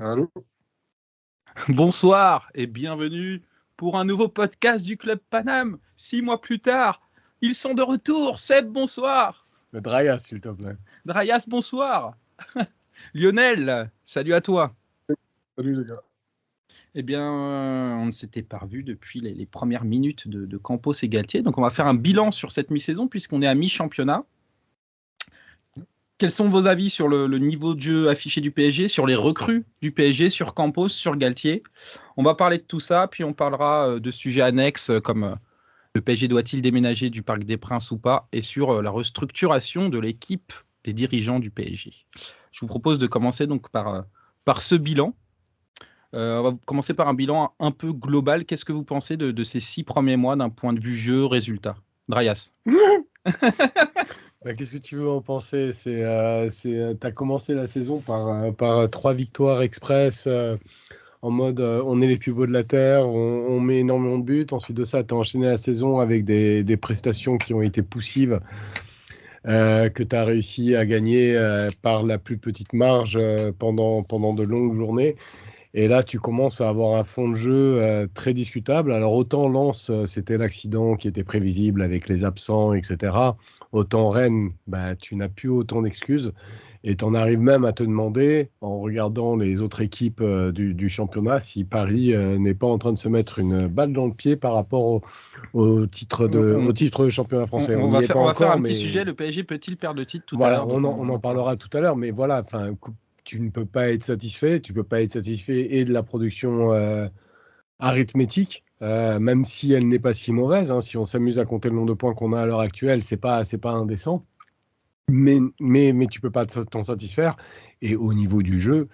Allô? Bonsoir et bienvenue pour un nouveau podcast du Club Paname. 6 mois plus tard, ils sont de retour. Seb, bonsoir. Draias, s'il te plaît. Draias, bonsoir. Lionel, salut à toi. Salut les gars. Eh bien, on ne s'était pas revu depuis les premières minutes de Campos et Galtier. Donc, on va faire un bilan sur cette mi-saison puisqu'on est à mi-championnat. Quels sont vos avis sur le niveau de jeu affiché du PSG, sur les recrues du PSG, sur Campos, sur Galtier? On va parler de tout ça, puis on parlera de sujets annexes comme le PSG doit-il déménager du Parc des Princes ou pas, et sur la restructuration de l'équipe des dirigeants du PSG. Je vous propose de commencer donc par ce bilan. On va commencer par un bilan un peu global. Qu'est-ce que vous pensez de ces 6 premiers mois d'un point de vue jeu, résultat? Draias. Qu'est-ce que tu veux en penser? T'as commencé la saison par 3 victoires express en mode on est les plus beaux de la terre, on met énormément de buts. Ensuite de ça, tu as enchaîné la saison avec des prestations qui ont été poussives, que tu as réussi à gagner par la plus petite marge pendant de longues journées. Et là, tu commences à avoir un fond de jeu très discutable. Alors, autant Lens, c'était l'accident qui était prévisible avec les absents, etc. Autant Rennes, tu n'as plus autant d'excuses. Et tu en arrives même à te demander, en regardant les autres équipes du championnat, si Paris n'est pas en train de se mettre une balle dans le pied par rapport au titre de championnat français. On va faire un petit sujet. Le PSG peut-il perdre le titre tout à l'heure? On en parlera tout à l'heure. Mais voilà, tu ne peux pas être satisfait. Tu peux pas être satisfait et de la production arithmétique, même si elle n'est pas si mauvaise. Hein. Si on s'amuse à compter le nombre de points qu'on a à l'heure actuelle, c'est pas indécent. Mais tu peux pas t'en satisfaire. Et au niveau du jeu,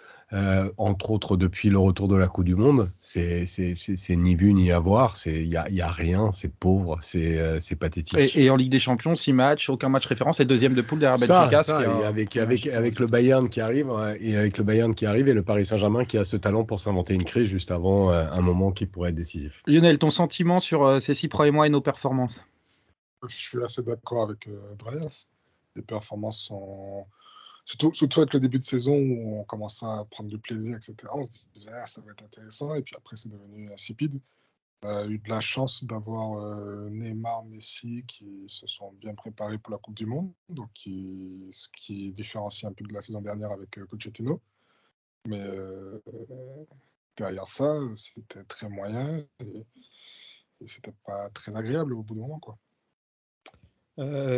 entre autres depuis le retour de la Coupe du Monde, c'est ni vu ni à voir. Il y a rien, c'est pauvre, c'est pathétique. Et en Ligue des Champions, 6 matchs, aucun match référence, et deuxième de poule derrière Benfica. Avec le Bayern qui arrive, et le Paris Saint-Germain qui a ce talent pour s'inventer une crise juste avant un moment qui pourrait être décisif. Lionel, ton sentiment sur ces 6 premiers mois et nos performances? Je suis assez d'accord avec Draias. Les performances sont... Surtout avec le début de saison où on commençait à prendre du plaisir, etc. On se disait ça va être intéressant, et puis après c'est devenu insipide. On a eu de la chance d'avoir Neymar, Messi qui se sont bien préparés pour la Coupe du Monde, donc ce qui différencie un peu de la saison dernière avec Pochettino. Mais derrière ça, c'était très moyen et c'était pas très agréable au bout du moment, quoi.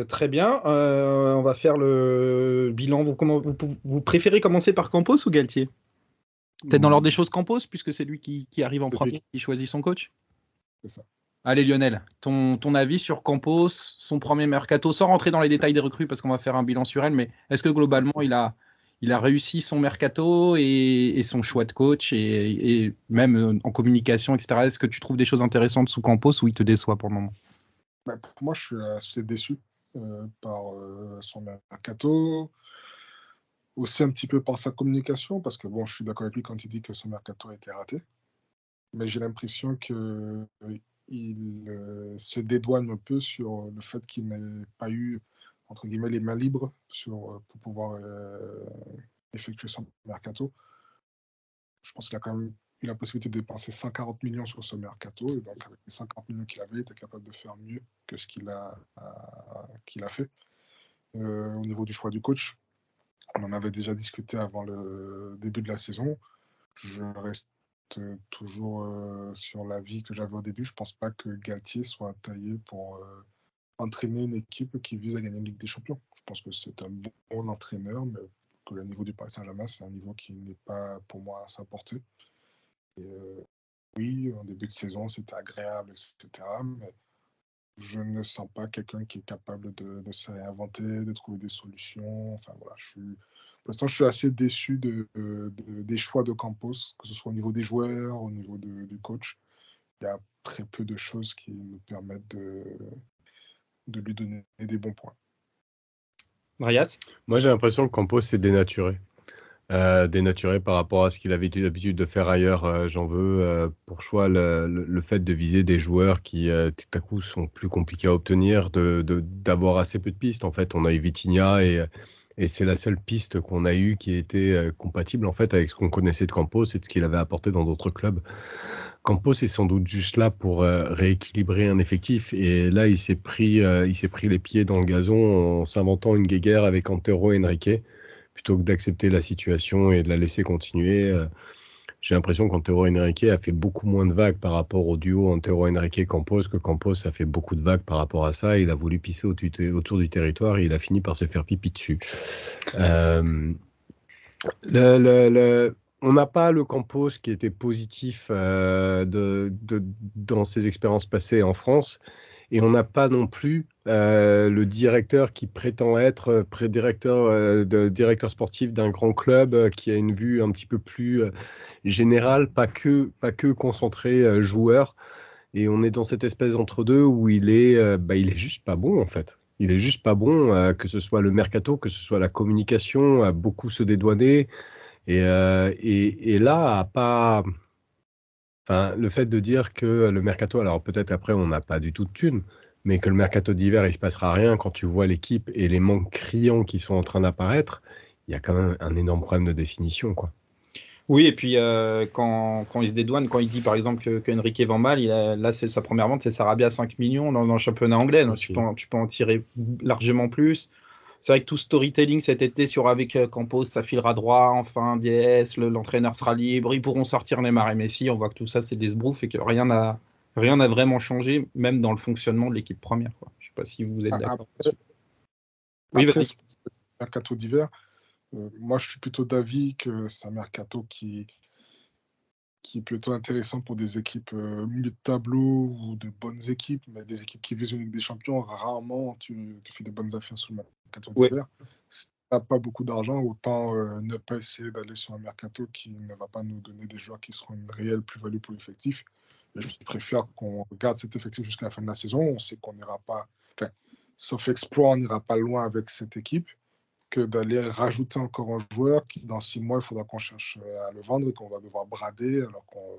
Très bien. On va faire le bilan. Vous préférez commencer par Campos ou Galtier? Peut-être dans l'ordre des choses Campos, puisque c'est lui qui arrive en premier, qui choisit son coach. C'est ça. Allez Lionel, ton avis sur Campos, son premier mercato, sans rentrer dans les détails des recrues, parce qu'on va faire un bilan sur elle, mais est-ce que globalement il a réussi son mercato et son choix de coach, et même en communication, etc. Est-ce que tu trouves des choses intéressantes sous Campos ou il te déçoit pour le moment? Pour moi, je suis assez déçu par son mercato, aussi un petit peu par sa communication, parce que bon, je suis d'accord avec lui quand il dit que son mercato a été raté, mais j'ai l'impression qu'il se dédouane un peu sur le fait qu'il n'ait pas eu, entre guillemets, les mains libres pour pouvoir effectuer son mercato. Je pense qu'il a quand même eu la possibilité de dépenser 140 millions sur ce mercato, et donc avec les 50 millions qu'il avait, il était capable de faire mieux que ce qu'il a fait. Au niveau du choix du coach, on en avait déjà discuté avant le début de la saison. Je reste toujours sur l'avis que j'avais au début. Je ne pense pas que Galtier soit taillé pour entraîner une équipe qui vise à gagner la Ligue des Champions. Je pense que c'est un bon entraîneur, mais que le niveau du Paris Saint-Germain, c'est un niveau qui n'est pas pour moi à sa portée. Et oui, en début de saison, c'était agréable, etc. Mais je ne sens pas quelqu'un qui est capable de se réinventer, de trouver des solutions. Enfin voilà, pour l'instant, je suis assez déçu des choix de Campos, que ce soit au niveau des joueurs, au niveau du coach. Il y a très peu de choses qui nous permettent de lui donner des bons points. Draias? Moi, j'ai l'impression que Campos s'est dénaturé. Dénaturé par rapport à ce qu'il avait eu l'habitude de faire ailleurs. J'en veux pour choix le fait de viser des joueurs qui, tout à coup, sont plus compliqués à obtenir, d'avoir assez peu de pistes. En fait, on a eu Vitinha et Et c'est la seule piste qu'on a eue qui était compatible en fait avec ce qu'on connaissait de Campos et de ce qu'il avait apporté dans d'autres clubs. Campos est sans doute juste là pour rééquilibrer un effectif. Et là, il s'est pris les pieds dans le gazon en s'inventant une guéguerre avec Antero Henrique, plutôt que d'accepter la situation et de la laisser continuer. J'ai l'impression qu'Antero Henrique a fait beaucoup moins de vagues par rapport au duo Antero Henrique-Campos, que Campos a fait beaucoup de vagues par rapport à ça. Il a voulu pisser autour du territoire et il a fini par se faire pipi dessus. On n'a pas le Campos qui était positif dans ses expériences passées en France, et on n'a pas non plus le directeur qui prétend être directeur sportif d'un grand club qui a une vue un petit peu plus générale, pas que concentré joueur. Et on est dans cette espèce d'entre-deux où il est juste pas bon en fait. Il est juste pas bon, que ce soit le mercato, que ce soit la communication, à beaucoup se dédouaner. Et là, enfin, le fait de dire que le mercato, alors peut-être après on n'a pas du tout de thunes, mais que le mercato d'hiver il se passera rien quand tu vois l'équipe et les manques criants qui sont en train d'apparaître, il y a quand même un énorme problème de définition, quoi. Oui, et puis quand il se dédouane, quand il dit par exemple que Enrique va mal, là c'est sa première vente, c'est Sarabia à 5 millions dans le championnat anglais. Donc tu peux en tirer largement plus. C'est vrai que tout storytelling cet été avec Campos, ça filera droit, enfin DS, l'entraîneur sera libre, ils pourront sortir Neymar et Messi. On voit que tout ça c'est des sbroufs et que rien n'a vraiment changé, même dans le fonctionnement de l'équipe première, quoi. Je ne sais pas si vous êtes d'accord. Oui, Après, vas-y. ce mercato d'hiver, moi je suis plutôt d'avis que c'est un mercato qui est plutôt intéressant pour des équipes milieu de tableau ou de bonnes équipes, mais des équipes qui visent une Ligue des Champions, rarement tu fais de bonnes affaires sur le mercato Ouais. d'hiver. Si tu n'as pas beaucoup d'argent, autant ne pas essayer d'aller sur un mercato qui ne va pas nous donner des joueurs qui seront une réelle plus-value pour l'effectif. Je préfère qu'on garde cet effectif jusqu'à la fin de la saison. On sait qu'on n'ira pas, enfin, sauf exploit, on n'ira pas loin avec cette équipe, que d'aller rajouter encore un joueur qui, dans 6 mois, il faudra qu'on cherche à le vendre et qu'on va devoir brader. Alors qu'on.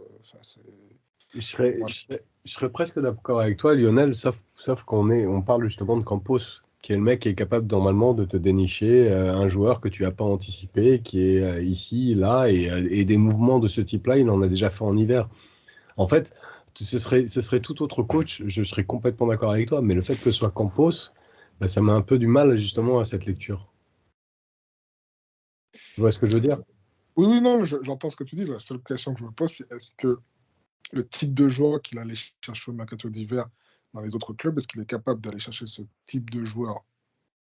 Je serais presque d'accord avec toi, Lionel, sauf on parle justement de Campos, qui est le mec qui est capable normalement de te dénicher un joueur que tu n'as pas anticipé, qui est ici, là, et des mouvements de ce type-là, il en a déjà fait en hiver. En fait, ce serait tout autre coach, je serais complètement d'accord avec toi, mais le fait que ce soit Campos, bah, ça met un peu du mal justement à cette lecture. Tu vois ce que je veux dire? Oui, oui, non, j'entends ce que tu dis. La seule question que je me pose, c'est est-ce que le type de joueur qu'il allait chercher au mercato d'hiver dans les autres clubs, est-ce qu'il est capable d'aller chercher ce type de joueur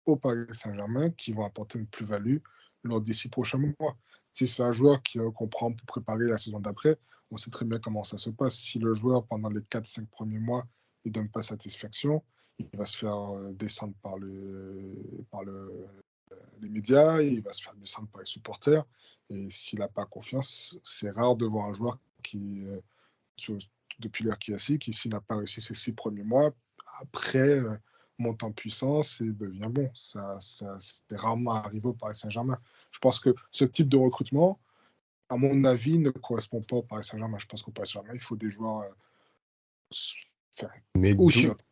au Paris Saint-Germain qui vont apporter une plus-value lors des 6 prochains mois? Si c'est un joueur qu'on prend pour préparer la saison d'après, on sait très bien comment ça se passe. Si le joueur, pendant les 4-5 premiers mois, ne donne pas satisfaction, il va se faire descendre par les médias, il va se faire descendre par les supporters. Et s'il n'a pas confiance, c'est rare de voir un joueur qui, depuis l'ère Kiassi, qui s'il n'a pas réussi ces 6 premiers mois, après monte en puissance et devient bon. C'est rarement arrivé au Paris Saint-Germain. Je pense que ce type de recrutement, à mon avis, ne correspond pas au Paris Saint-Germain. Je pense qu'au Paris Saint-Germain, il faut des joueurs. Mais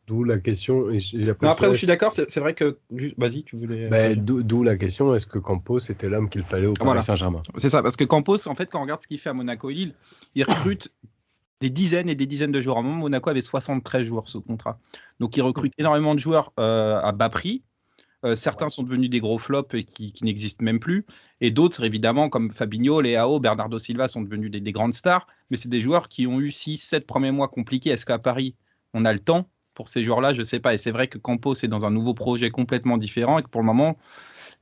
d'où la question. Non, après, où je suis d'accord, c'est vrai que. Vas-y, tu voulais. D'où la question, est-ce que Campos était l'homme qu'il fallait au Paris Voilà. Saint-Germain? C'est ça, parce que Campos, en fait, quand on regarde ce qu'il fait à Monaco et Lille, il recrute des dizaines et des dizaines de joueurs. À un moment, Monaco avait 73 joueurs sous contrat. Donc, il recrute énormément de joueurs à bas prix. Certains sont devenus des gros flops et qui n'existent même plus. Et d'autres, évidemment, comme Fabinho, Leao, Bernardo Silva, sont devenus des grandes stars. Mais c'est des joueurs qui ont eu 6-7 premiers mois compliqués. Est-ce qu'à Paris, on a le temps pour ces joueurs-là? Je ne sais pas. Et c'est vrai que Campos est dans un nouveau projet complètement différent et que pour le moment,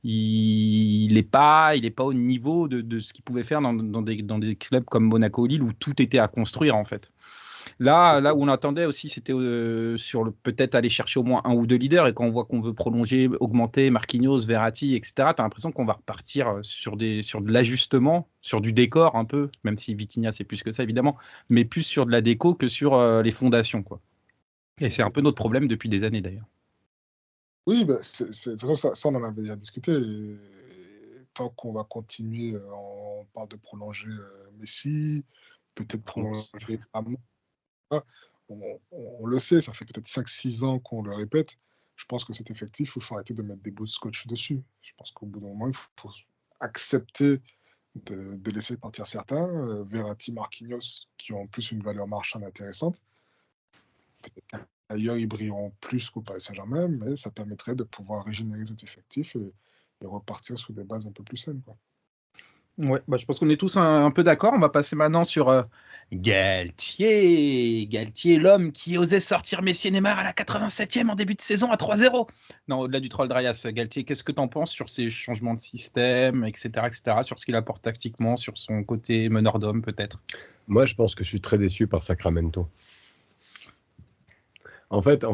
il n'est pas au niveau de ce qu'il pouvait faire dans des clubs comme Monaco Lille où tout était à construire, en fait. Là où on attendait aussi, c'était peut-être aller chercher au moins un ou deux leaders. Et quand on voit qu'on veut prolonger, augmenter Marquinhos, Verratti, etc., tu as l'impression qu'on va repartir sur de l'ajustement, sur du décor un peu, même si Vitinha c'est plus que ça évidemment, mais plus sur de la déco que sur les fondations, quoi. Et c'est un peu notre problème depuis des années d'ailleurs. Oui, bah, de toute façon, ça, on en avait déjà discuté. Et tant qu'on va continuer, on parle de prolonger Messi, peut-être prolonger Amon. On le sait, ça fait peut-être 5-6 ans qu'on le répète. je pense que cet effectif, il faut arrêter de mettre des bouts de scotch dessus. Je pense qu'au bout d'un moment, il faut accepter de laisser partir certains. Verratti, Marquinhos, qui ont en plus une valeur marchande intéressante. Peut-être qu'ailleurs, ils brilleront plus qu'au Paris Saint-Germain, mais ça permettrait de pouvoir régénérer cet effectif et repartir sur des bases un peu plus saines, quoi. Ouais, je pense qu'on est tous un peu d'accord. On va passer maintenant sur Galtier. Galtier, l'homme qui osait sortir Messi et Neymar à la 87e en début de saison à 3-0. Non, au-delà du troll Dreyas, Galtier, qu'est-ce que tu en penses sur ces changements de système, etc., sur ce qu'il apporte tactiquement, sur son côté meneur d'homme peut-être? Moi, je pense que je suis très déçu par Sacramento. En fait,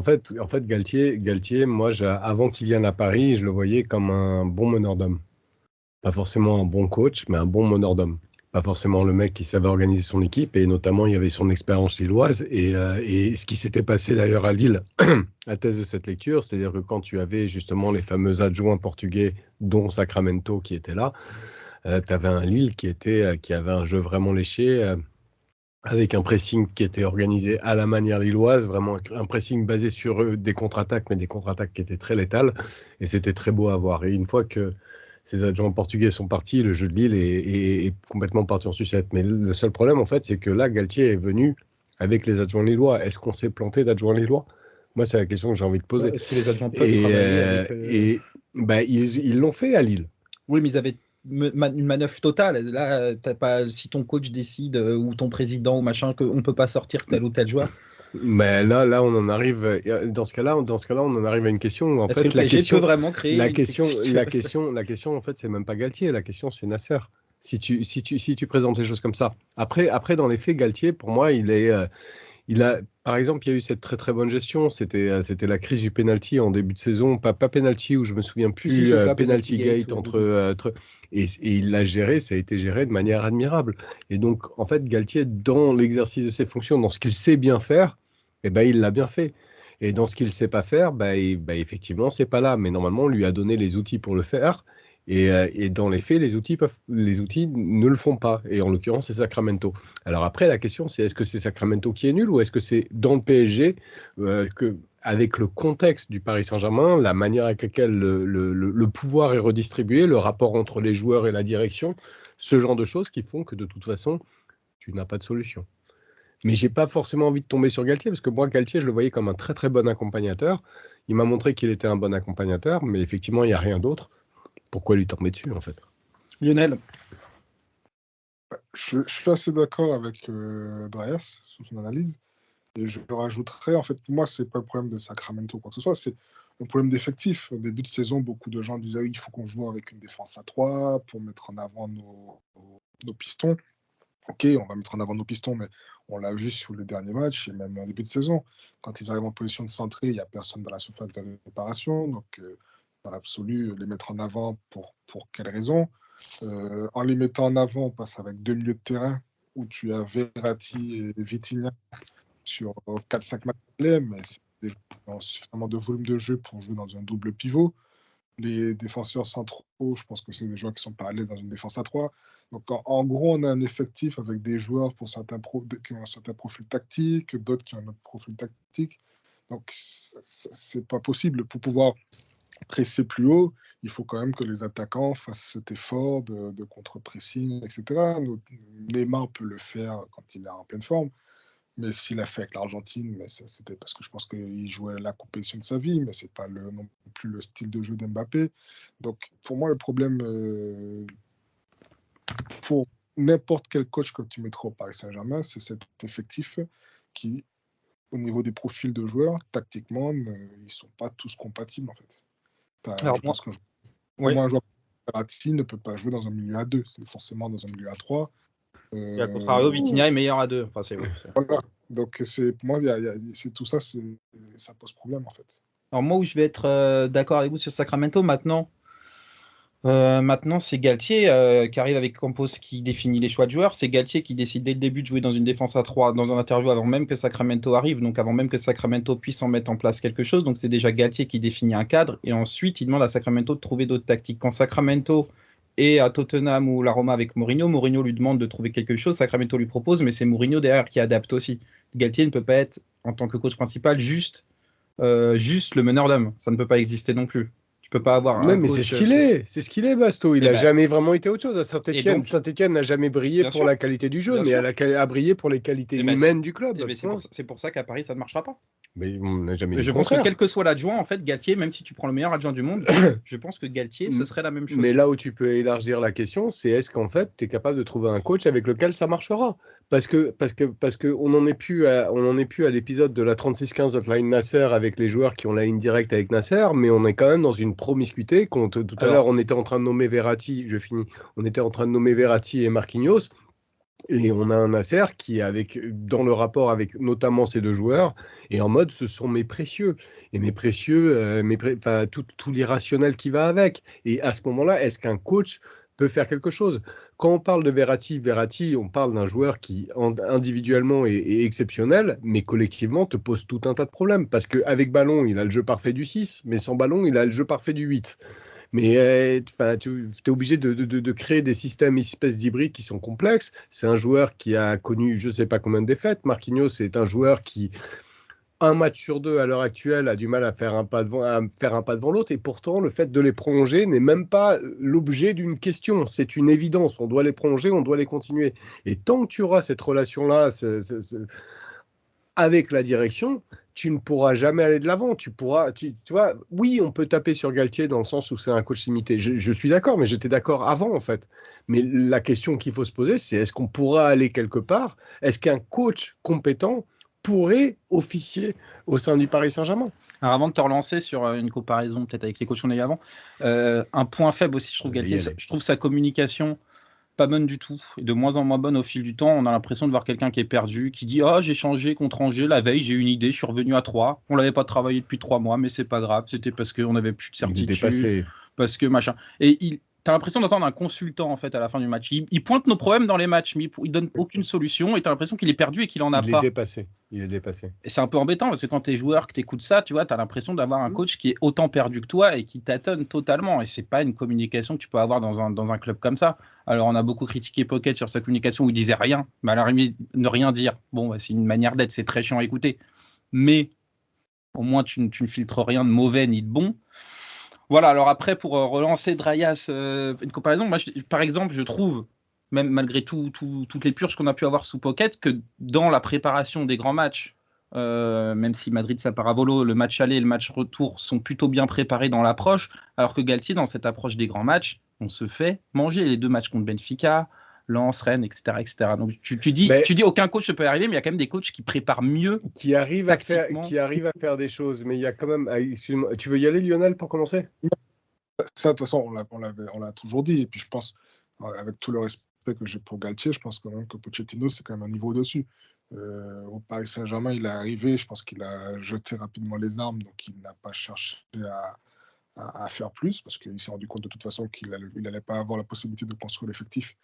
Galtier, moi, avant qu'il vienne à Paris, je le voyais comme un bon meneur d'homme. Pas forcément un bon coach, mais un bon meneur d'homme. Pas forcément le mec qui savait organiser son équipe, et notamment, il y avait son expérience lilloise. Et ce qui s'était passé d'ailleurs à Lille, à thèse de cette lecture, c'est-à-dire que quand tu avais justement les fameux adjoints portugais, dont Sacramento qui était là, tu avais un Lille qui avait un jeu vraiment léché, avec un pressing qui était organisé à la manière lilloise, vraiment un pressing basé sur des contre-attaques, mais des contre-attaques qui étaient très létales, et c'était très beau à voir. Et une fois que ces adjoints portugais sont partis, le jeu de Lille est complètement parti en sucette. Mais le seul problème, en fait, c'est que là, Galtier est venu avec les adjoints lillois. Est-ce qu'on s'est planté d'adjoints lillois? Moi, c'est la question que j'ai envie de poser. Est-ce que les adjoints peuvent travailler avec... Ils l'ont fait à Lille. Oui, mais ils avaient une manœuvre totale. Là, t'as pas, si ton coach décide ou ton président ou machin qu'on ne peut pas sortir tel ou tel joueur. Mais là, on en arrive. Dans ce cas-là, on en arrive à une question où en Est-ce fait, que le PSG peut vraiment créer la question, en fait, c'est même pas Galtier. La question, c'est Nasser. Si tu présentes les choses comme ça. Après, dans les faits, Galtier, pour moi, par exemple, il y a eu cette très très bonne gestion. C'était la crise du penalty en début de saison, pas penalty où je me souviens plus, penalty gate et il l'a géré. Ça a été géré de manière admirable. Et donc, en fait, Galtier, dans l'exercice de ses fonctions, dans ce qu'il sait bien faire, il l'a bien fait. Et dans ce qu'il ne sait pas faire, effectivement, c'est pas là. Mais normalement, on lui a donné les outils pour le faire. Et dans les faits, les outils ne le font pas. Et en l'occurrence, c'est Sacramento. Alors après, la question, c'est est-ce que c'est Sacramento qui est nul ou est-ce que c'est dans le PSG avec le contexte du Paris Saint-Germain, la manière avec laquelle le pouvoir est redistribué, le rapport entre les joueurs et la direction, ce genre de choses qui font que de toute façon, tu n'as pas de solution. Mais j'ai pas forcément envie de tomber sur Galtier, parce que moi, Galtier, je le voyais comme un très très bon accompagnateur. Il m'a montré qu'il était un bon accompagnateur, mais effectivement, il n'y a rien d'autre. Pourquoi lui tomber dessus, en fait? Lionel? Je suis assez d'accord avec Dreyas sur son analyse. Et je rajouterais, en fait, pour moi, c'est pas le problème de Sacramento ou quoi que ce soit, c'est un problème d'effectif. Au début de saison, beaucoup de gens disaient oui, il faut qu'on joue avec une défense à 3 pour mettre en avant nos pistons. Ok, on va mettre en avant nos pistons, mais on l'a vu sur les derniers matchs et même en début de saison. Quand ils arrivent en position de centré, il n'y a personne dans la surface de réparation. Donc, dans l'absolu, les mettre en avant pour quelles raisons? En les mettant en avant, on passe avec deux milieux de terrain où tu as Verratti et Vitinha sur 4-5 matchs, mais c'est des joueurs qui ont suffisamment de volume de jeu pour jouer dans un double pivot. Les défenseurs centraux, je pense que c'est des joueurs qui sont pas à l'aise dans une défense à 3. Donc, en gros, on a un effectif avec des joueurs pour certains qui ont un certain profil tactique, d'autres qui ont un autre profil tactique. Donc, c'est pas possible. Pour pouvoir presser plus haut, il faut quand même que les attaquants fassent cet effort de contre-pressing, etc. Neymar peut le faire quand il est en pleine forme. Mais s'il a fait avec l'Argentine, c'était parce que je pense qu'il jouait la compétition de sa vie, mais c'est pas non plus le style de jeu d'Mbappé. Donc, pour moi, le problème, pour n'importe quel coach que tu mettras au Paris Saint-Germain, c'est cet effectif qui, au niveau des profils de joueurs, tactiquement, ils sont pas tous compatibles, en fait. Alors, je pense que oui. un joueur Verratti ne peut pas jouer dans un milieu à 2, c'est forcément dans un milieu à 3. Et à contrario, Vitinha est meilleur à 2. Enfin, voilà. Donc, pour moi, c'est tout ça, ça pose problème, en fait. Alors, moi, où je vais être d'accord avec vous sur Sacramento maintenant, c'est Galtier qui arrive avec Campos qui définit les choix de joueurs. C'est Galtier qui décide dès le début de jouer dans une défense à 3 dans un interview avant même que Sacramento arrive, donc avant même que Sacramento puisse en mettre en place quelque chose. Donc c'est déjà Galtier qui définit un cadre et ensuite il demande à Sacramento de trouver d'autres tactiques. Quand Sacramento est à Tottenham ou la Roma avec Mourinho, Mourinho lui demande de trouver quelque chose, Sacramento lui propose, mais c'est Mourinho derrière qui adapte aussi. Galtier ne peut pas être, en tant que coach principal, juste Juste le meneur d'homme, ça ne peut pas exister non plus. Tu peux pas avoir Mais un c'est coach. ce qu'il est, Basto. Il Eh n'a ben, jamais vraiment été autre chose à Saint-Etienne. donc, Saint-Etienne n'a jamais brillé bien pour sûr, la qualité du jeu, bien mais sûr. elle a brillé pour les qualités Eh ben, humaines du club. Eh ben, c'est pour ça qu'à Paris, ça ne marchera pas. Mais on n'a jamais dit Je le pense que contraire. quel que soit l'adjoint, en fait, Galtier, même si tu prends le meilleur adjoint du monde, je pense que Galtier, ce serait la même chose. Mais là où tu peux élargir la question, c'est est-ce qu'en fait, tu es capable de trouver un coach avec lequel ça marchera? Parce que on n'en est plus à l'épisode de la 36-15 hotline Nasser avec les joueurs qui ont la ligne directe avec Nasser, mais on est quand même dans une promiscuité. Tout à l'heure, on était en train de nommer Verratti, je finis, on était en train de nommer Verratti et Marquinhos. Et on a un Nasser qui, dans le rapport avec notamment ces deux joueurs, est en mode ce sont mes précieux. Et mes précieux, tout l'irrationnel qui va avec. Et à ce moment-là, est-ce qu'un coach peut faire quelque chose? Quand on parle de Verratti, on parle d'un joueur qui individuellement est exceptionnel, mais collectivement te pose tout un tas de problèmes. Parce qu'avec ballon, il a le jeu parfait du 6, mais sans ballon, il a le jeu parfait du 8. Mais tu es obligé de créer des systèmes espèces d'hybrides qui sont complexes. C'est un joueur qui a connu je ne sais pas combien de défaites. Marquinhos est un joueur qui, un match sur deux à l'heure actuelle, a du mal à faire un pas devant l'autre. Et pourtant, le fait de les prolonger n'est même pas l'objet d'une question. C'est une évidence. On doit les prolonger, on doit les continuer. Et tant que tu auras cette relation-là avec la direction, tu ne pourras jamais aller de l'avant. Tu vois, oui, on peut taper sur Galtier dans le sens où c'est un coach limité. Je suis d'accord, mais j'étais d'accord avant, en fait. Mais la question qu'il faut se poser, c'est est-ce qu'on pourra aller quelque part? Est-ce qu'un coach compétent pourrait officier au sein du Paris Saint-Germain? Alors avant de te relancer sur une comparaison peut-être avec les coachs qu'on a eu avant, un point faible aussi, je trouve, Galtier, je trouve sa communication pas bonne du tout, et de moins en moins bonne au fil du temps. On a l'impression de voir quelqu'un qui est perdu, qui dit « Ah, j'ai changé contre Angers la veille, j'ai eu une idée, je suis revenu à 3. On l'avait pas travaillé depuis 3 mois, mais c'est pas grave, c'était parce qu'on n'avait plus de certitude, parce que machin. » Et t'as l'impression d'entendre un consultant en fait à la fin du match. Il pointe nos problèmes dans les matchs, mais il donne aucune solution, et t'as l'impression qu'il est perdu et qu'il en a pas. Il est dépassé. Et c'est un peu embêtant parce que quand t'es joueur, que t'écoutes ça, tu vois, t'as l'impression d'avoir un coach qui est autant perdu que toi et qui tâtonne totalement. Et c'est pas une communication que tu peux avoir dans un club comme ça. Alors on a beaucoup critiqué Pocket sur sa communication où il disait rien, mais à la limite, ne rien dire. Bon, bah, c'est une manière d'être, c'est très chiant à écouter. Mais au moins tu ne filtres rien de mauvais ni de bon. Voilà, alors après, pour relancer Dreyas, une comparaison, moi, par exemple, je trouve, même malgré toutes les purges qu'on a pu avoir sous Pocket, que dans la préparation des grands matchs, même si Madrid Saparabolo, le match aller et le match retour sont plutôt bien préparés dans l'approche, alors que Galtier, dans cette approche des grands matchs, on se fait manger les 2 matchs contre Benfica, Lens, Rennes, etc. etc. Donc tu dis aucun coach ne peut y arriver, mais il y a quand même des coachs qui préparent mieux. Qui arrivent à faire des choses. Mais il y a quand même. Excuse-moi, tu veux y aller, Lionel, pour commencer? Ça, de toute façon, on l'a toujours dit. Et puis je pense, avec tout le respect que j'ai pour Galtier, je pense quand même que Pochettino, c'est quand même un niveau au-dessus. Au Paris Saint-Germain, il est arrivé, je pense qu'il a jeté rapidement les armes, donc il n'a pas cherché à faire plus, parce qu'il s'est rendu compte de toute façon qu'il n'allait pas avoir la possibilité de construire l'effectif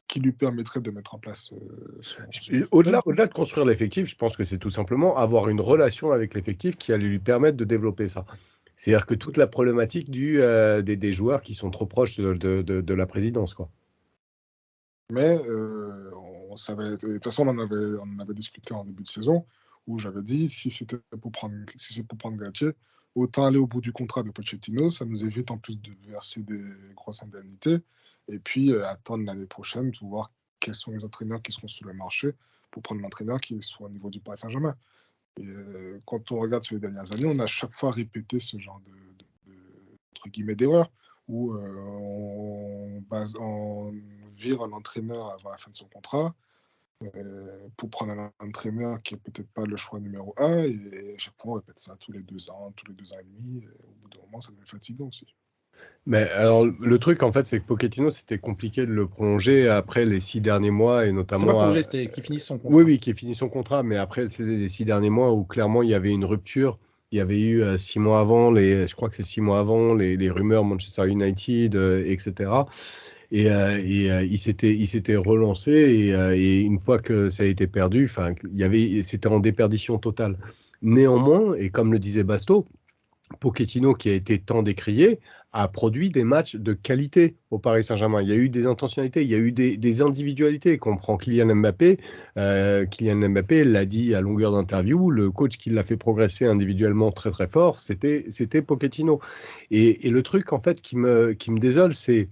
qui lui permettrait de mettre en place au-delà de construire l'effectif, je pense que c'est tout simplement avoir une relation avec l'effectif qui allait lui permettre de développer ça. C'est-à-dire que toute la problématique des joueurs qui sont trop proches de la présidence, quoi. Mais on savait, de toute façon, on en avait discuté en début de saison, où j'avais dit, si c'est pour prendre Galtier, autant aller au bout du contrat de Pochettino, ça nous évite en plus de verser des grosses indemnités, et puis attendre l'année prochaine pour voir quels sont les entraîneurs qui seront sur le marché, pour prendre l'entraîneur qui soit au niveau du Paris Saint-Germain. Et quand on regarde sur les dernières années, on a à chaque fois répété ce genre entre guillemets, d'erreur, où on vire l'entraîneur avant la fin de son contrat pour prendre un entraîneur qui n'est peut-être pas le choix numéro 1, et à chaque fois on répète ça tous les 2 ans et demi, et au bout d'un moment ça devient fatigant aussi. Mais alors, le truc, en fait, c'est que Pochettino, c'était compliqué de le prolonger après les 6 derniers mois, et notamment... C'est pas prolongé, c'était qu'il finisse son contrat. Oui, qu'il finisse son contrat, mais après, c'était les 6 derniers mois où, clairement, il y avait une rupture. Il y avait eu 6 mois avant, je crois que c'est 6 mois avant, les rumeurs Manchester United, etc. Et il s'était relancé, et une fois que ça a été perdu, c'était en déperdition totale. Néanmoins, et comme le disait Basto, Pochettino, qui a été tant décrié, a produit des matchs de qualité au Paris Saint-Germain. Il y a eu des intentionnalités, il y a eu des individualités. Quand on prend Kylian Mbappé l'a dit à longueur d'interview, le coach qui l'a fait progresser individuellement très très fort, c'était Pochettino. Et le truc en fait qui me désole, c'est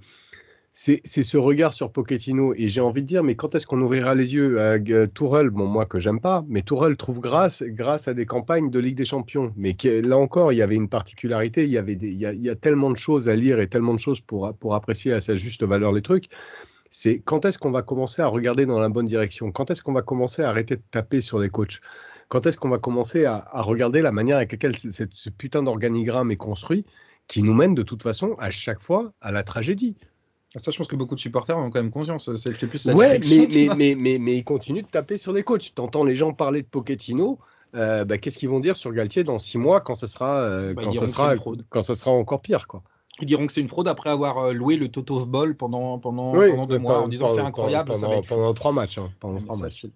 ce regard sur Pochettino. Et j'ai envie de dire, mais quand est-ce qu'on ouvrira les yeux à Tourelle, bon, moi que j'aime pas, mais Tourelle trouve grâce à des campagnes de Ligue des Champions. Mais là encore, il y avait une particularité, il y a tellement de choses à lire et tellement de choses pour apprécier à sa juste valeur les trucs. C'est quand est-ce qu'on va commencer à regarder dans la bonne direction? Quand est-ce qu'on va commencer à arrêter de taper sur les coachs? Quand est-ce qu'on va commencer à regarder la manière avec laquelle ce putain d'organigramme est construit, qui nous mène de toute façon à chaque fois à la tragédie? Ça, je pense que beaucoup de supporters ont quand même conscience. C'est plus la Ouais, direction. mais ils continuent de taper sur des coachs. T'entends les gens parler de Pochettino, qu'est-ce qu'ils vont dire sur Galtier dans 6 mois quand ça sera, Ils diront que c'est une fraude. quand ça sera encore pire, quoi. Ils diront que c'est une fraude après avoir loué le Toto Ball pendant 2 mois en disant c'est incroyable. Ça va être pendant 3 matchs. Hein,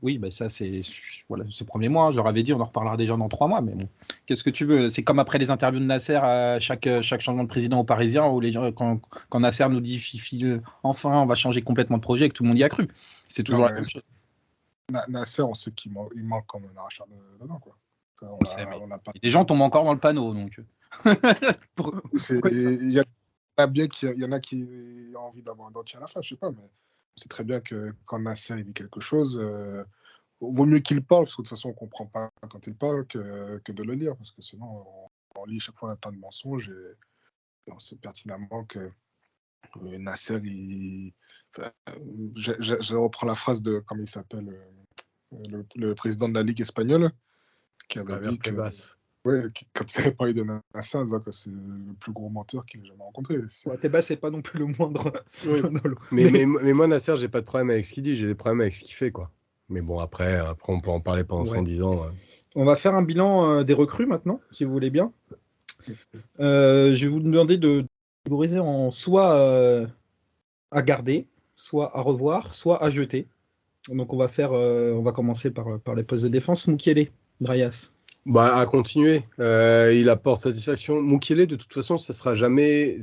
oui, ça c'est voilà, ce premier mois. Je leur avais dit, on en reparlera déjà dans 3 mois. Mais bon, qu'est-ce que tu veux? C'est comme après les interviews de Nasser à chaque changement de président aux Parisiens, où les gens, quand Nasser nous dit enfin on va changer complètement de projet, et que tout le monde y a cru. C'est toujours la même chose. Nasser, on sait qu'il manque comme un arracheur dedans, quoi. Les gens tombent encore dans le panneau, donc. Il y en a qui ont envie d'avoir un dentier à la fin, je sais pas, mais c'est très bien que quand Nasser il dit quelque chose, vaut mieux qu'il parle, parce que de toute façon on comprend pas quand il parle que de le lire, parce que sinon on lit chaque fois un tas de mensonges et on sait pertinemment que Nasser, je reprends la phrase de, comment il s'appelle, le président de la Ligue espagnole, qui avait dit que... Ouais, quand il avait parlé de Nasser, il disait que c'est le plus gros menteur qu'il ait jamais rencontré. Tebas, c'est pas non plus le moindre. Oui. mais moi, Nasser, j'ai pas de problème avec ce qu'il dit, j'ai des problèmes avec ce qu'il fait, quoi. Mais bon, après on peut en parler pendant 110 ans. On va faire un bilan des recrues maintenant, si vous voulez bien. Je vais vous demander de catégoriser en soit à garder, soit à revoir, soit à jeter. Donc on va commencer par les postes de défense. Mukiele, Drayas. À continuer. Il apporte satisfaction. Mukiele, de toute façon, ce sera jamais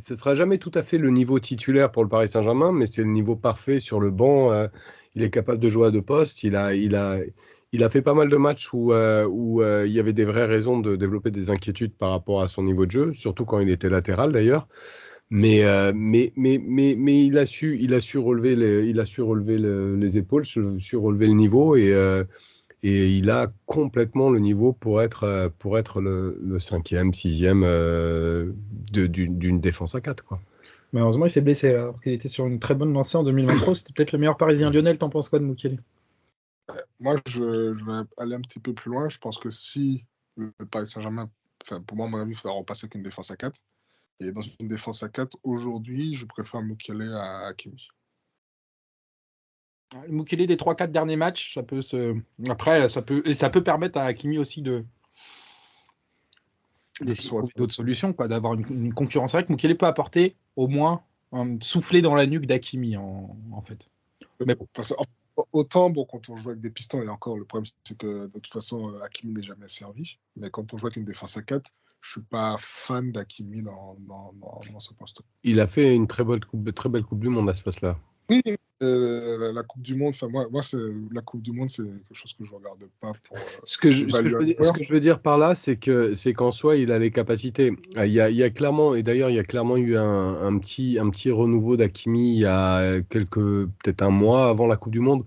tout à fait le niveau titulaire pour le Paris Saint-Germain, mais c'est le niveau parfait sur le banc. Il est capable de jouer à 2 postes. Il a fait pas mal de matchs où il y avait des vraies raisons de développer des inquiétudes par rapport à son niveau de jeu, surtout quand il était latéral d'ailleurs. Mais il a su relever les épaules, su relever le niveau et il a complètement le niveau pour être le 5e, 6e d'une défense à 4, quoi. Malheureusement, il s'est blessé alors qu'il était sur une très bonne lancée en 2020. C'était peut-être le meilleur Parisien. Lionel, t'en penses quoi de Mukiele? Moi, je vais aller un petit peu plus loin. Je pense que si le Paris Saint-Germain, pour moi, à mon avis, il faudra repasser avec une défense à 4. Et dans une défense à 4, aujourd'hui, je préfère Mukiele à Hakimi. Le Mukiele des 3-4 derniers matchs, après, ça peut permettre à Hakimi aussi d'essayer de trouver d'autres solutions, quoi, d'avoir une concurrence avec. Mukiele peut apporter au moins un soufflet dans la nuque d'Hakimi, en fait. Mais autant, quand on joue avec des pistons, et encore, le problème, c'est que de toute façon, Hakimi n'est jamais servi. Mais quand on joue avec une défense à 4, je suis pas fan d'Hakimi dans ce poste. Il a fait une très belle coupe du monde à ce poste-là. Oui, la Coupe du Monde, moi la Coupe du Monde, c'est quelque chose que je regarde pas pour. Ce que je veux dire par là, c'est qu'en soi, il a les capacités. Il y a clairement, et d'ailleurs, il y a clairement eu un petit renouveau d'Hakimi il y a peut-être un mois avant la Coupe du Monde.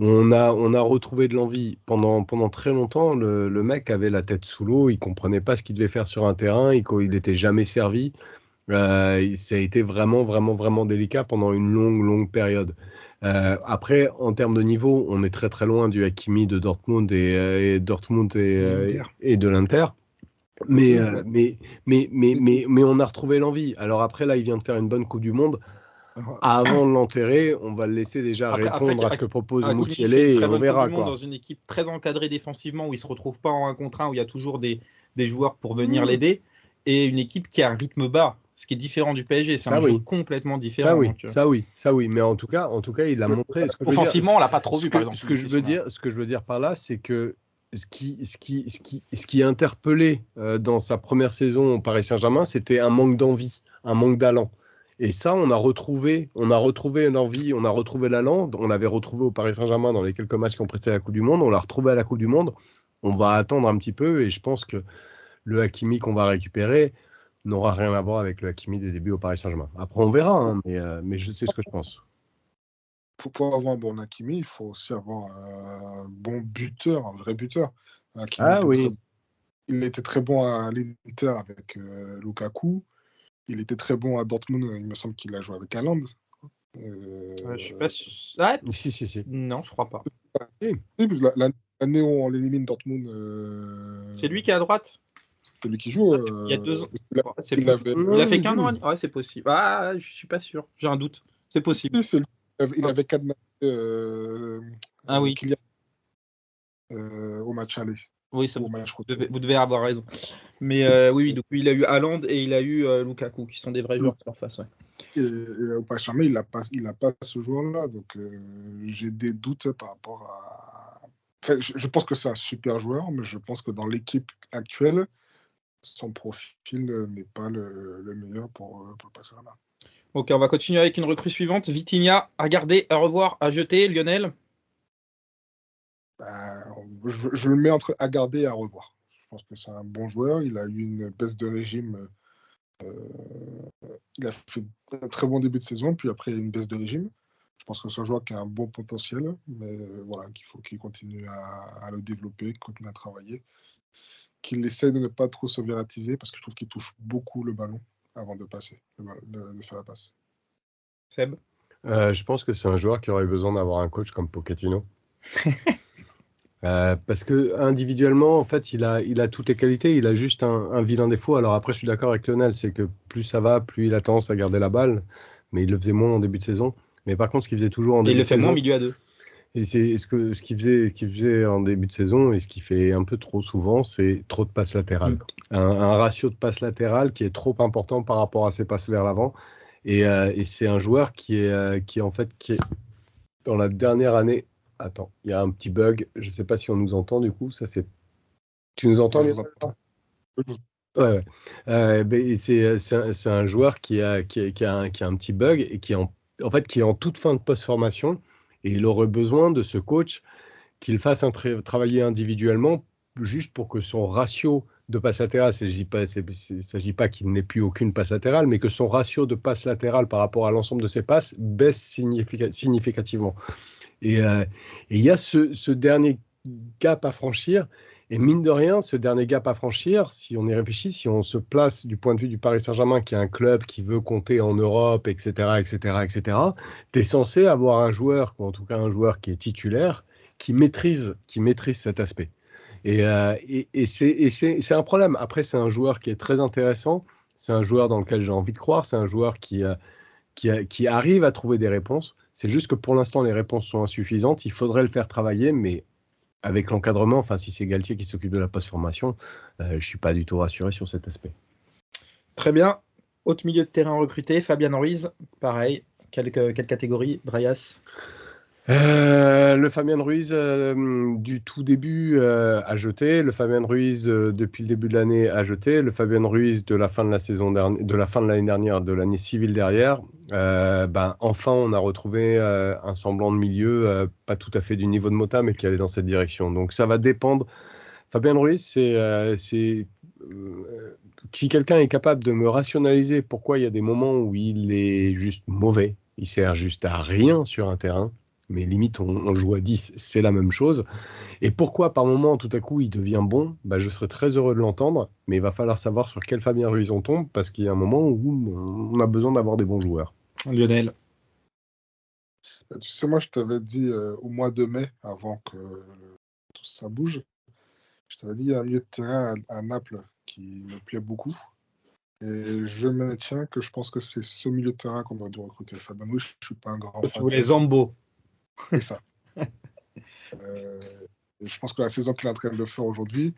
On a retrouvé de l'envie. Pendant très longtemps, le mec avait la tête sous l'eau, il comprenait pas ce qu'il devait faire sur un terrain, il n'était jamais servi. Ça a été vraiment, vraiment, vraiment délicat pendant une longue période. Après, en termes de niveau, on est très, très loin du Hakimi de Dortmund et de l'Inter. Mais on a retrouvé l'envie. Alors après, là, il vient de faire une bonne Coupe du Monde. Avant de l'enterrer, on va le laisser déjà répondre à ce que propose Mukiele et on verra, quoi. Dans une équipe très encadrée défensivement où il ne se retrouve pas en 1 contre 1, où il y a toujours des joueurs pour venir l'aider, et une équipe qui a un rythme bas, ce qui est différent du PSG. C'est un jeu complètement différent. Ça oui. Mais en tout cas, il a montré. Offensivement, on l'a pas trop vu, par exemple. Ce que je veux dire par là, c'est que ce qui a interpellé dans sa première saison au Paris Saint-Germain, c'était un manque d'envie. un manque d'allant. Et ça, on a retrouvé une envie, on a retrouvé l'allant. On l'avait retrouvé au Paris Saint-Germain dans les quelques matchs qui ont précédé la Coupe du Monde. On l'a retrouvé à la Coupe du Monde. On va attendre un petit peu et je pense que le Hakimi qu'on va récupérer n'aura rien à voir avec le Hakimi des débuts au Paris Saint-Germain. Après, on verra, hein, mais je sais ce que je pense. Pour avoir un bon Hakimi, il faut aussi avoir un bon buteur, un vrai buteur. Hakimi Ah oui. il était très bon à l'Inter avec Lukaku. Il était très bon à Dortmund, il me semble qu'il a joué avec Haaland. Je suis pas sûr. Ah, Si. non, je crois pas. L'année où on élimine Dortmund, C'est lui qui est à droite. c'est lui qui joue. Il y a 2 ans. Il Il a fait qu'un an. Ouais, c'est possible. Ah, je suis pas sûr. J'ai un doute. C'est possible. Il avait cadenassé Ah oui. Kylian au match aller. Oui, vous devez avoir raison. Mais oui, donc il a eu Haaland et il a eu Lukaku, qui sont des vrais joueurs de leur face. Ouais. Et au Paris Saint-Germain, il n'a pas ce joueur-là. Donc j'ai des doutes par rapport à. Enfin, je pense que c'est un super joueur, mais je pense que dans l'équipe actuelle, son profil n'est pas le meilleur pour le Paris Saint-Germain. Ok, on va continuer avec une recrue suivante. Vitinha, à garder, à revoir, à jeter. Lionel? Je le mets entre à garder et à revoir. Je pense que c'est un bon joueur. Il a eu une baisse de régime. Il a fait un très bon début de saison, puis après, il y a une baisse de régime. Je pense que c'est un joueur qui a un bon potentiel, mais voilà, qu'il faut qu'il continue à le développer, continue à travailler, qu'il essaie de ne pas trop se viratiser, parce que je trouve qu'il touche beaucoup le ballon avant de passer, de faire la passe. Seb? Je pense que c'est un joueur qui aurait besoin d'avoir un coach comme Pochettino. Parce que individuellement, en fait, il a toutes les qualités, il a juste un vilain défaut. Alors après, je suis d'accord avec Lionel, c'est que plus ça va, plus il a tendance à garder la balle, mais il le faisait moins en début de saison. Mais par contre, ce qu'il faisait toujours en début de saison... Il le fait moins en milieu à 2. Et c'est ce qu'il faisait en début de saison et ce qu'il fait un peu trop souvent, c'est trop de passes latérales. Un ratio de passes latérales qui est trop important par rapport à ses passes vers l'avant. Et c'est un joueur qui est dans la dernière année. Attends, il y a un petit bug. Je ne sais pas si on nous entend du coup. Tu nous entends? Je vous entends. Ouais. C'est un joueur qui a un petit bug et qui est en toute fin de post-formation. Et il aurait besoin de ce coach qu'il fasse travailler individuellement juste pour que son ratio de passe latérale, il ne s'agit pas qu'il n'ait plus aucune passe latérale, mais que son ratio de passe latérale par rapport à l'ensemble de ses passes baisse significativement. Et il y a ce dernier gap à franchir. Et mine de rien, ce dernier gap à franchir, si on y réfléchit, si on se place du point de vue du Paris Saint-Germain, qui est un club qui veut compter en Europe, etc., tu es censé avoir un joueur, ou en tout cas un joueur qui est titulaire, qui maîtrise cet aspect. Et c'est un problème. Après, c'est un joueur qui est très intéressant, c'est un joueur dans lequel j'ai envie de croire, c'est un joueur qui arrive à trouver des réponses. C'est juste que pour l'instant, les réponses sont insuffisantes. Il faudrait le faire travailler, mais avec l'encadrement, enfin, si c'est Galtier qui s'occupe de la post-formation, je ne suis pas du tout rassuré sur cet aspect. Très bien. Autre milieu de terrain recruté, Fabian Ruiz. Pareil. Quelle catégorie, Drayas? Le Fabian Ruiz du tout début a jeté, le Fabian Ruiz depuis le début de l'année a jeté, le Fabian Ruiz de la fin de la saison dernière, de la fin de l'année dernière, de l'année civile derrière. Enfin, on a retrouvé un semblant de milieu, pas tout à fait du niveau de Mota, mais qui allait dans cette direction. Donc ça va dépendre. Fabian Ruiz, si quelqu'un est capable de me rationaliser pourquoi il y a des moments où il est juste mauvais, il sert juste à rien sur un terrain, mais limite on joue à 10, c'est la même chose. Et pourquoi par moment tout à coup il devient bon, je serais très heureux de l'entendre, mais il va falloir savoir sur quel Fabien Ruiz on tombe, parce qu'il y a un moment où on a besoin d'avoir des bons joueurs. Lionel? Tu sais, moi je t'avais dit au mois de mai, avant que tout ça bouge, je t'avais dit il y a un milieu de terrain à Naples qui me plaît beaucoup. Et je maintiens que je pense que c'est ce milieu de terrain qu'on aurait dû recruter. Fabien Ruiz, je ne suis pas un grand fan. Tu voulais Zambo. C'est ça. Et je pense que la saison qu'il est en train de faire aujourd'hui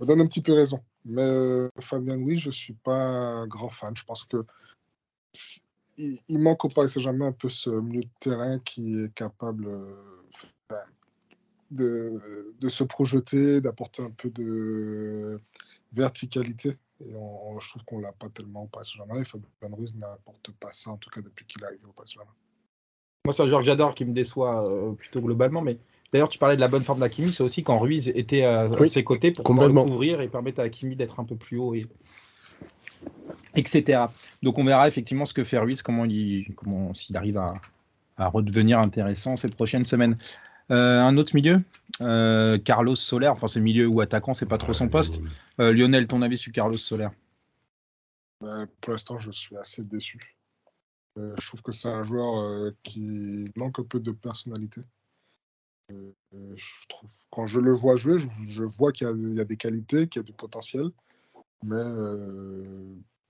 me donne un petit peu raison. Mais Fabien Ruiz, je ne suis pas un grand fan. Je pense que il manque au Paris Saint-Germain un peu ce milieu de terrain qui est capable de se projeter, d'apporter un peu de verticalité Et je trouve qu'on ne l'a pas tellement au Paris Saint-Germain. Et Fabien Ruiz n'apporte pas ça, en tout cas depuis qu'il est arrivé au Paris Saint-Germain. Moi, c'est un joueur que j'adore, qui me déçoit plutôt globalement. Mais d'ailleurs, tu parlais de la bonne forme d'Hakimi, c'est aussi quand Ruiz était à Oui, ses côtés pour pouvoir le complètement. couvrir et permettre à Hakimi d'être un peu plus haut, etc. Donc, on verra effectivement ce que fait Ruiz, s'il arrive à redevenir intéressant ces prochaines semaines. Un autre milieu, Carlos Soler, enfin c'est milieu ou attaquant, c'est pas trop son poste. Lionel, ton avis sur Carlos Soler? Pour l'instant, je suis assez déçu. Je trouve que c'est un joueur qui manque un peu de personnalité. Je trouve, quand je le vois jouer, je vois qu'il y a des qualités, qu'il y a du potentiel. Mais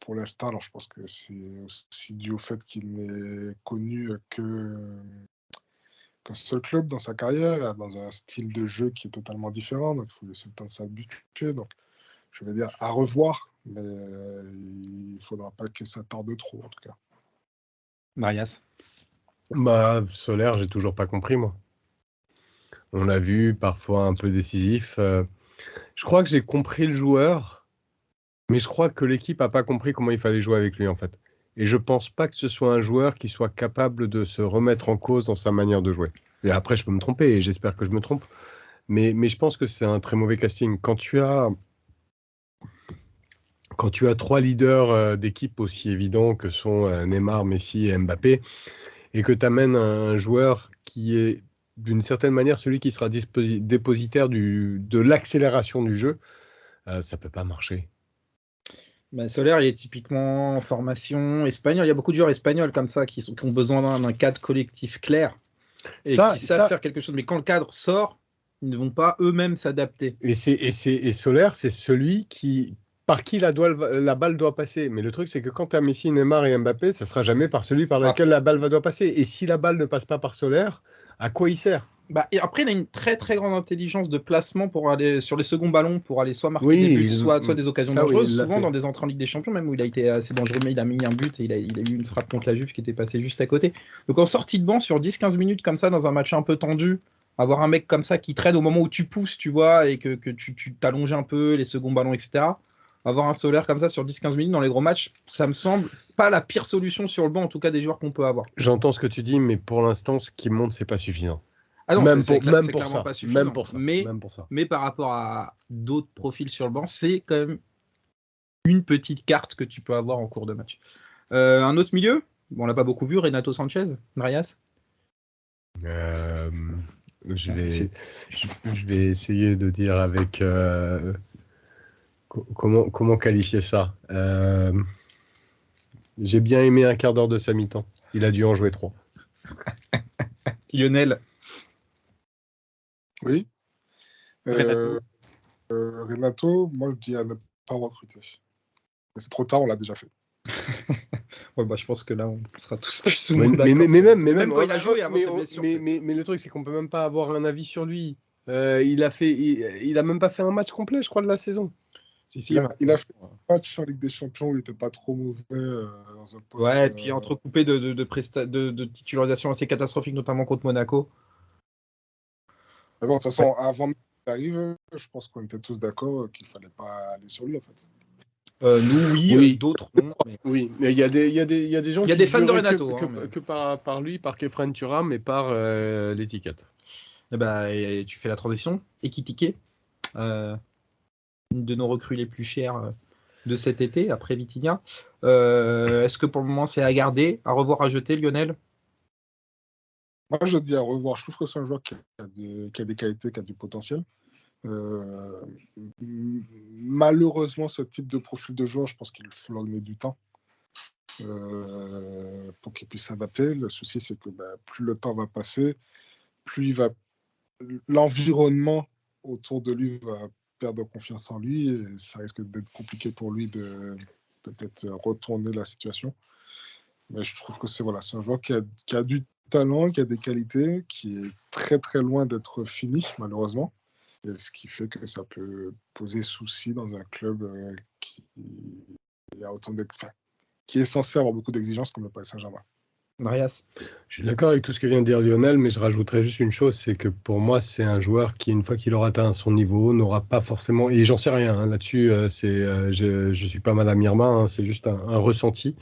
pour l'instant, alors je pense que c'est aussi dû au fait qu'il n'est connu qu'un seul club dans sa carrière, dans un style de jeu qui est totalement différent. Donc il faut laisser le temps de s'habituer. Donc je vais dire à revoir, mais il ne faudra pas que ça tarde trop en tout cas. Marias? Soler, j'ai toujours pas compris, moi. On l'a vu, parfois un peu décisif. Je crois que j'ai compris le joueur, mais je crois que l'équipe n'a pas compris comment il fallait jouer avec lui, en fait. Et je pense pas que ce soit un joueur qui soit capable de se remettre en cause dans sa manière de jouer. Et après, je peux me tromper, et j'espère que je me trompe. Mais je pense que c'est un très mauvais casting. Quand tu as 3 leaders d'équipe aussi évidents que sont Neymar, Messi et Mbappé, et que tu amènes un joueur qui est d'une certaine manière celui qui sera dépositaire de l'accélération du jeu, ça peut pas marcher. Soler, il est typiquement en formation espagnole. Il y a beaucoup de joueurs espagnols comme ça qui ont besoin d'un cadre collectif clair et qui savent faire quelque chose. Mais quand le cadre sort, ils ne vont pas eux-mêmes s'adapter. Et Soler, c'est celui par qui la balle doit passer. Mais le truc, c'est que quand tu as Messi, Neymar et Mbappé, ça sera jamais par celui par lequel la balle doit passer. Et si la balle ne passe pas par Soler, à quoi il sert? Et après, il a une très très grande intelligence de placement pour aller sur les seconds ballons, pour aller soit marquer des buts, soit des occasions dangereuses. Souvent dans des entrées en Ligue des Champions, même où il a été assez dangereux, mais il a mis un but et il a eu une frappe contre la Juve qui était passée juste à côté. Donc en sortie de banc, sur 10-15 minutes comme ça, dans un match un peu tendu, avoir un mec comme ça qui traîne au moment où tu pousses, tu vois, et que tu t'allonges un peu, les seconds ballons, etc. Avoir un Soler comme ça sur 10-15 minutes dans les gros matchs, ça me semble pas la pire solution sur le banc, en tout cas des joueurs qu'on peut avoir. J'entends ce que tu dis, mais pour l'instant, ce qui monte, c'est pas suffisant. Ah non, c'est clairement ça, pas suffisant. Même pour ça. Mais par rapport à d'autres profils sur le banc, c'est quand même une petite carte que tu peux avoir en cours de match. Un autre milieu, on l'a pas beaucoup vu, Renato Sanchez, Marias. Je vais essayer de dire avec comment qualifier ça. J'ai bien aimé un quart d'heure de sa mi-temps. Il a dû en jouer 3. Lionel. Oui. Renato, moi je dis à ne pas recruter. C'est trop tard, on l'a déjà fait. Je pense que là, on sera tous plus ou moins d'accord. Même quand il a joué avant ses blessures. Mais le truc, c'est qu'on peut même pas avoir un avis sur lui. Il a même pas fait un match complet, je crois, de la saison. Il a fait un match en Ligue des Champions où il n'était pas trop mauvais dans un poste. Ouais, et puis entrecoupé de titularisation assez catastrophiques, notamment contre Monaco. Mais bon, de toute façon, avant qu'il arrive, je pense qu'on était tous d'accord qu'il ne fallait pas aller sur lui, en fait. Nous, oui. D'autres, non. Mais... Oui, mais il y a des gens qui... Il y a des fans de Renato. Que par lui, par Kefren Thuram, mais par l'étiquette. Et tu fais la transition. Ekitike, une de nos recrues les plus chères de cet été, après Vitinha. Est-ce que pour le moment, c'est à garder, à revoir, à jeter, Lionel? Moi, je dis à revoir. Je trouve que c'est un joueur qui a des qualités, qui a du potentiel. Malheureusement, ce type de profil de joueur, je pense qu'il faut leur donner du temps pour qu'il puisse s'adapter. Le souci, c'est que plus le temps va passer, plus l'environnement autour de lui va perdre confiance en lui et ça risque d'être compliqué pour lui de peut-être retourner la situation. Mais je trouve que c'est un joueur qui a du talent, qui a des qualités, qui est très très loin d'être fini, malheureusement. Et ce qui fait que ça peut poser souci dans un club qui est censé avoir beaucoup d'exigences comme le Paris Saint-Germain. Andreas. Je suis d'accord avec tout ce que vient de dire Lionel, mais je rajouterais juste une chose, c'est que pour moi, c'est un joueur qui, une fois qu'il aura atteint son niveau, n'aura pas forcément, et j'en sais rien hein, là-dessus, je suis pas mal à mi-main, hein, c'est juste un ressenti,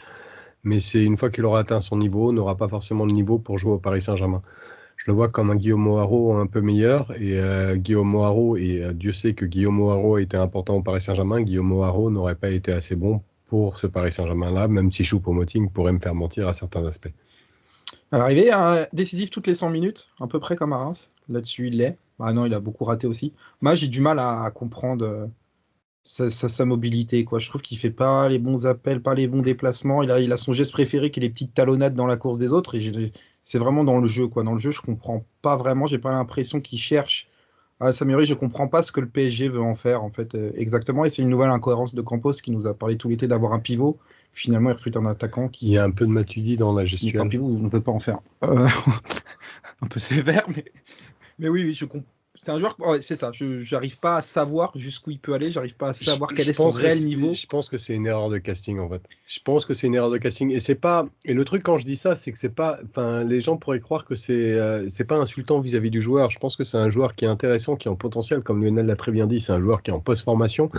mais c'est une fois qu'il aura atteint son niveau, n'aura pas forcément le niveau pour jouer au Paris Saint-Germain. Je le vois comme un Guillaume Haro un peu meilleur, et Guillaume Haro, et Dieu sait que Guillaume Haro a été important au Paris Saint-Germain, Guillaume Haro n'aurait pas été assez bon pour ce Paris Saint-Germain-là, même si Choupo-Moting pourrait me faire mentir à certains aspects. À l'arrivée, décisif toutes les 100 minutes, à peu près comme à Reims. Là-dessus, il l'est. Ah non, il a beaucoup raté aussi. Moi, j'ai du mal à comprendre sa mobilité, quoi. Je trouve qu'il fait pas les bons appels, pas les bons déplacements. Il a son geste préféré qui est les petites talonnades dans la course des autres. Et c'est vraiment dans le jeu, quoi. Dans le jeu, je comprends pas vraiment. J'ai pas l'impression qu'il cherche à s'améliorer. Je comprends pas ce que le PSG veut en faire, en fait, exactement. Et c'est une nouvelle incohérence de Campos qui nous a parlé tout l'été d'avoir un pivot. Finalement, il recrute un attaquant Il y a un peu de Matuidi dans la n'est pas un gestuelle. pivot. On ne veut pas en faire. Un peu sévère, mais oui, oui, c'est un joueur, ouais, c'est ça, je n'arrive pas à savoir jusqu'où il peut aller, j'arrive pas à savoir quel est son réel niveau. Je pense que c'est une erreur de casting en fait. Je pense que c'est une erreur de casting et c'est pas. Et le truc quand je dis ça, c'est que c'est pas. Enfin, les gens pourraient croire que c'est pas insultant vis-à-vis du joueur. Je pense que c'est un joueur qui est intéressant, qui est en potentiel, comme Lionel l'a très bien dit. C'est un joueur qui est en post-formation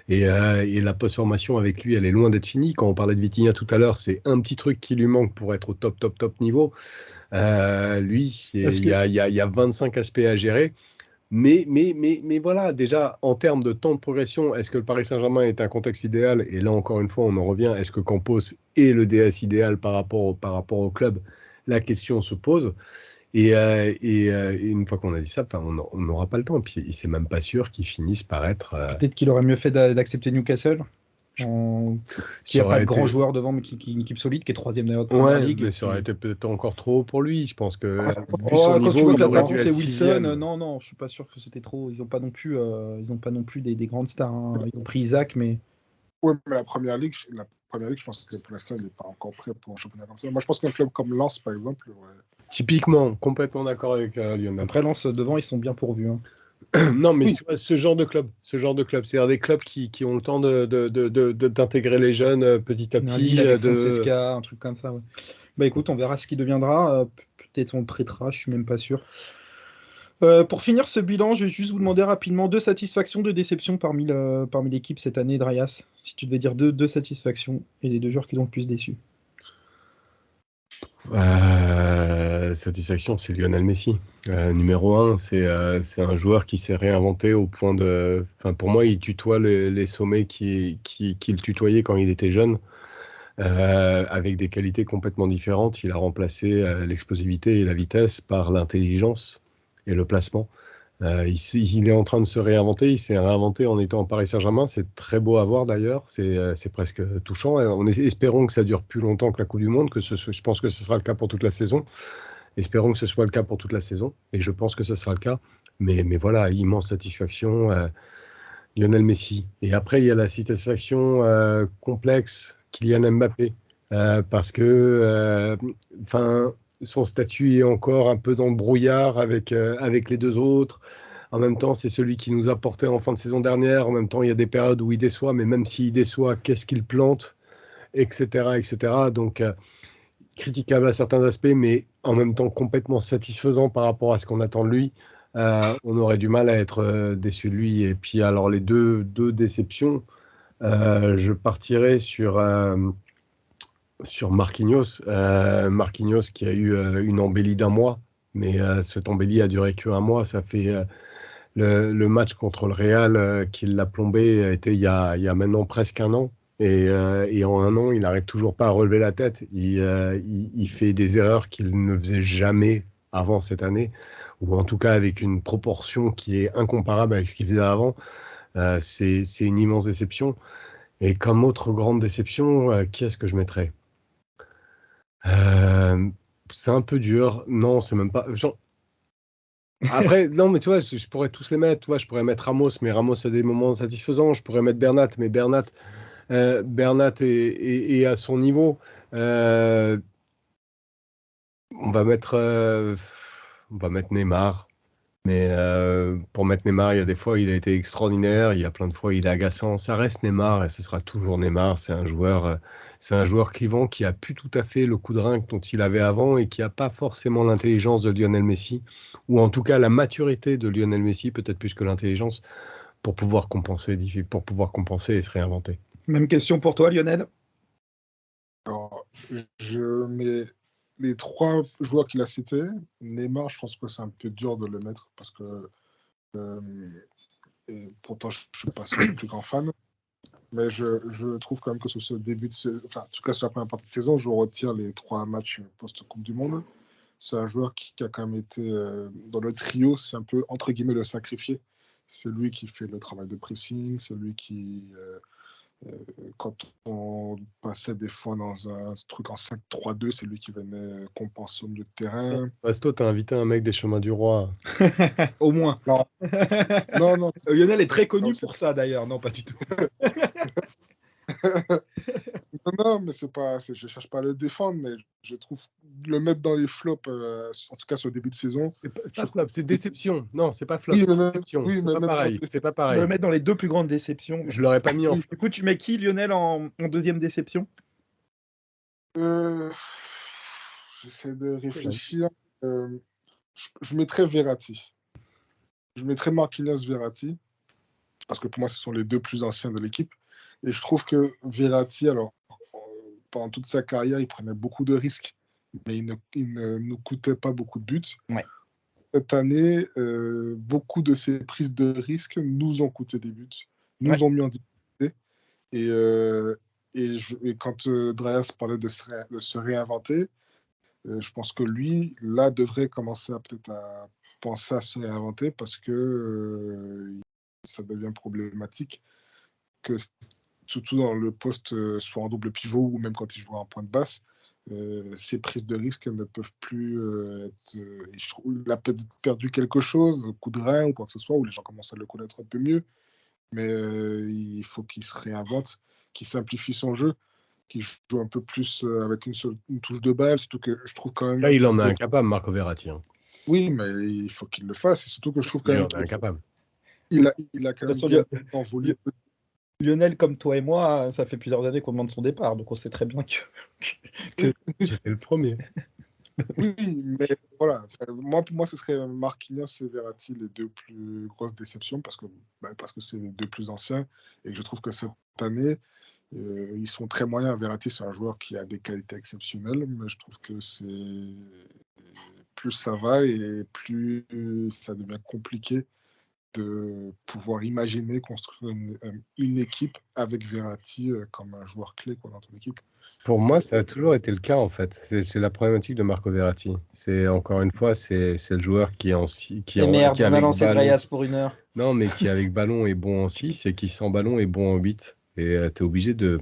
et la post-formation avec lui, elle est loin d'être finie. Quand on parlait de Vitinha tout à l'heure, c'est un petit truc qui lui manque pour être au top niveau. Lui, il y a 25 aspects à gérer. Mais voilà, déjà, en termes de temps de progression, est-ce que le Paris Saint-Germain est un contexte idéal? Et là, encore une fois, on en revient. Est-ce que Campos est le DS idéal par rapport au club? La question se pose. Et une fois qu'on a dit ça, on n'aura pas le temps. Et puis, c'est même pas sûr qu'ils finissent par être. Peut-être qu'il aurait mieux fait d'accepter Newcastle, qui Ça n'a pas aurait de grands été. joueurs devant, mais qui est une équipe solide, qui est troisième de notre première Ouais, ligue. mais ça aurait été peut-être encore trop haut pour lui. Je pense que, vu son Oh, quand tu niveau, vois que il aurait l'attaquant dû c'est être Wilson, sixième. non, non, je suis pas sûr que c'était trop. Ils ont pas non plus des grandes stars, hein. Ils ont pris Isaac, mais Ouais, mais la première ligue, je pense que pour l'instant, il n'est pas encore prêt pour un championnat comme ça. Moi, je pense qu'un club comme Lens, par exemple, ouais. Typiquement, complètement d'accord avec Lionel. après Lens devant, ils sont bien pourvus, hein. Non, mais Oui. tu vois, ce genre de club, c'est-à-dire des clubs qui ont le temps d'intégrer les jeunes petit à Un petit. Lille avec Fonseca, un truc comme ça, ouais. Bah écoute, on verra ce qui deviendra. Peut-être on le prêtera, je suis même pas sûr. Pour finir ce bilan, je vais juste vous demander rapidement deux satisfactions, deux déceptions parmi l'équipe cette année, Drayas. Si tu devais dire deux satisfactions et les deux joueurs qui t'ont le plus déçu. Satisfaction, c'est Lionel Messi. Numéro un, c'est un joueur qui s'est réinventé au point de. Enfin, pour moi, il tutoie les sommets qu'il tutoyait quand il était jeune, avec des qualités complètement différentes. Il a remplacé l'explosivité et la vitesse par l'intelligence et le placement. Il est en train de se réinventer. Il s'est réinventé en étant au Paris Saint-Germain. C'est très beau à voir d'ailleurs. C'est presque touchant. Espérons que ça dure plus longtemps que la Coupe du Monde. Je pense que ce sera le cas pour toute la saison. Espérons que ce soit le cas pour toute la saison. Et je pense que ce sera le cas. Mais voilà, immense satisfaction. Lionel Messi. Et après, il y a la satisfaction complexe, Kylian Mbappé. Parce que son statut est encore un peu dans le brouillard avec les deux autres. En même temps, c'est celui qui nous a porté en fin de saison dernière. En même temps, il y a des périodes où il déçoit, mais même s'il déçoit, qu'est-ce qu'il plante, etc., etc. Donc, critiquable à certains aspects, mais en même temps complètement satisfaisant par rapport à ce qu'on attend de lui. On aurait du mal à être déçu de lui. Et puis, alors, les deux déceptions, je partirais sur Marquinhos. Marquinhos qui a eu une embellie d'un mois, mais cette embellie a duré qu'un mois. Ça fait le match contre le Real qui l'a plombé a été il y a maintenant presque un an. Et en un an, il n'arrive toujours pas à relever la tête. Il fait des erreurs qu'il ne faisait jamais avant cette année, ou en tout cas avec une proportion qui est incomparable avec ce qu'il faisait avant. C'est une immense déception. Et comme autre grande déception, qui est-ce que je mettrais? C'est un peu dur. Non, c'est même pas. Après, non, mais tu vois, je pourrais tous les mettre. Tu vois, je pourrais mettre Ramos, mais Ramos a des moments satisfaisants. Je pourrais mettre Bernat, mais Bernat est à son niveau. Euh, on va mettre Neymar. Mais pour mettre Neymar, il y a des fois, il a été extraordinaire. Il y a plein de fois, il est agaçant. Ça reste Neymar et ce sera toujours Neymar. C'est un joueur clivant qui a plus tout à fait le coup de rein dont il avait avant et qui n'a pas forcément l'intelligence de Lionel Messi, ou en tout cas la maturité de Lionel Messi, peut-être plus que l'intelligence, pour pouvoir compenser et se réinventer. Même question pour toi, Lionel. Alors, je mets les 3 joueurs qu'il a cités. Neymar, je pense que c'est un peu dur de le mettre parce que et pourtant, je ne suis pas son plus grand fan. Mais je trouve quand même que sur ce début de saison, enfin, en tout cas sur la première partie de saison, je retire les 3 matchs post-Coupe du Monde. C'est un joueur qui a quand même été dans le trio, c'est un peu entre guillemets le sacrifié. C'est lui qui fait le travail de pressing, c'est lui qui, quand on passait des fois dans un truc en 5-3-2, c'est lui qui venait compenser au milieu de terrain. Resto, t'as invité un mec des Chemins du Roi. Au moins. Non, non. Lionel est très connu Non, pour ça d'ailleurs. Non, pas du tout. Non, mais c'est pas, je cherche pas à le défendre, mais je trouve le mettre dans les flops, en tout cas sur le début de saison. C'est pas flop, c'est déception. Non, c'est pas flop, Oui, c'est mais déception. oui, C'est mais pas même pareil. C'est pas On va pareil. le mettre dans les 2 plus grandes déceptions. Je l'aurais pas mis en Oui. flop. Du coup, tu mets qui, Lionel, en deuxième déception? J'essaie de réfléchir. Je mettrais Verratti. Je mettrais Marquinhos Verratti, parce que pour moi, ce sont les 2 plus anciens de l'équipe. Et je trouve que Verratti, alors, pendant toute sa carrière, il prenait beaucoup de risques, mais il ne nous coûtait pas beaucoup de buts. Ouais. Cette année, beaucoup de ces prises de risques nous ont coûté des buts, nous ont mis en difficulté. Et quand Dreyas parlait de se réinventer, je pense que lui, là, devrait commencer peut-être à penser à se réinventer parce que ça devient problématique que, surtout dans le poste, soit en double pivot ou même quand il joue en point de basse, ces prises de risque ne peuvent plus être. Je trouve il a peut-être perdu quelque chose, coup de rein ou quoi que ce soit, où les gens commencent à le connaître un peu mieux. Mais il faut qu'il se réinvente, qu'il simplifie son jeu, qu'il joue un peu plus avec une touche de balle, surtout que je trouve quand même. Là, il en est incapable, Marco Verratti. Hein. Oui, mais il faut qu'il le fasse, et surtout que je trouve quand Il même en est incapable. il a quand même bien envolé. Lionel, comme toi et moi, ça fait plusieurs années qu'on demande son départ, donc on sait très bien que... J'étais le premier. Oui, mais voilà. Pour moi, ce serait Marquinhos et Verratti les 2 plus grosses déceptions parce que c'est les 2 plus anciens et que je trouve que cette année, ils sont très moyens. Verratti, c'est un joueur qui a des qualités exceptionnelles, mais je trouve que plus ça va et plus ça devient compliqué de pouvoir imaginer construire une équipe avec Verratti comme un joueur clé dans ton équipe. Pour moi, ça a toujours été le cas, en fait. C'est la problématique de Marco Verratti. C'est encore une fois, c'est le joueur qui est en qui Et merde, qui on a avec lancé ballon. Dreyas pour 1 heure. Non, mais qui avec ballon est bon en 6 et qui sans ballon est bon en 8. Et tu es obligé de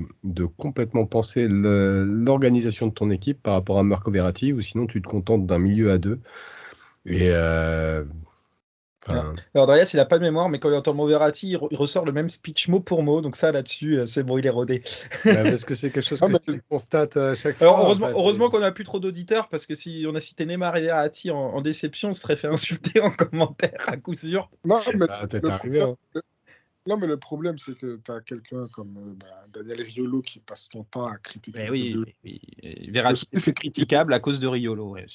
complètement penser l'organisation de ton équipe par rapport à Marco Verratti, ou sinon tu te contentes d'un milieu à 2. Et alors Dreyas, il a pas de mémoire, mais quand il entend le mot Verratti, il ressort le même speech mot pour mot. Donc ça, là-dessus, c'est bon, il est rodé. parce que c'est quelque chose que tu constates à chaque Alors fois. heureusement qu'on n'a plus trop d'auditeurs, parce que si on a cité Neymar et Verratti en déception, on se serait fait insulter en commentaire à coup sûr. Non, mais Ça va peut-être arriver. Hein. Non, mais le problème, c'est que tu as quelqu'un comme Daniel Riolo qui passe son temps à critiquer. Mais oui. Verratti, c'est critiquable à cause de Riolo. Ouais.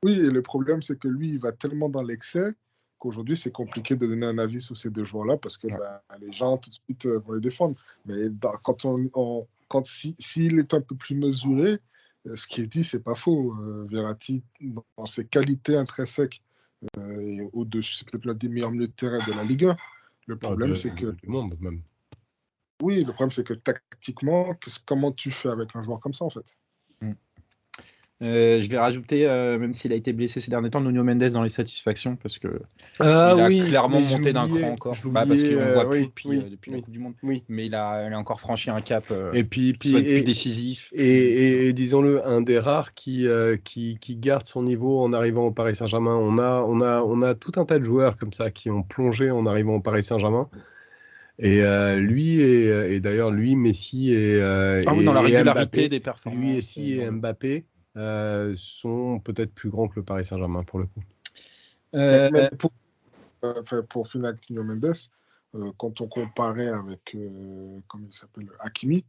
Oui, et le problème, c'est que lui, il va tellement dans l'excès qu'aujourd'hui, c'est compliqué de donner un avis sur ces 2 joueurs-là parce que les gens, tout de suite, vont les défendre. Mais s'il est un peu plus mesuré, ce qu'il dit, c'est pas faux. Verratti, dans ses qualités intrinsèques, et au-dessus, c'est peut-être l'un des meilleurs milieux de terrain de la Ligue 1. Le problème, c'est que. Du monde, même. Oui, le problème, c'est que tactiquement, comment tu fais avec un joueur comme ça, en fait? Je vais rajouter, même s'il a été blessé ces derniers temps, Nuno Mendes dans les satisfactions, parce que il a clairement monté d'un cran encore. Parce qu'on ne voit plus depuis la Coupe du Monde. Oui. Mais il a encore franchi un cap plus décisif. Et disons-le, un des rares qui garde son niveau en arrivant au Paris Saint-Germain. On a tout un tas de joueurs comme ça qui ont plongé en arrivant au Paris Saint-Germain. Et lui, et d'ailleurs, lui, Messi et dans la régularité Mbappé, des performances. Lui, Messi et Mbappé sont peut-être plus grands que le Paris Saint-Germain pour le coup. pour finir avec Nuno Mendes, quand on comparait avec, comment il s'appelle, Hakimi,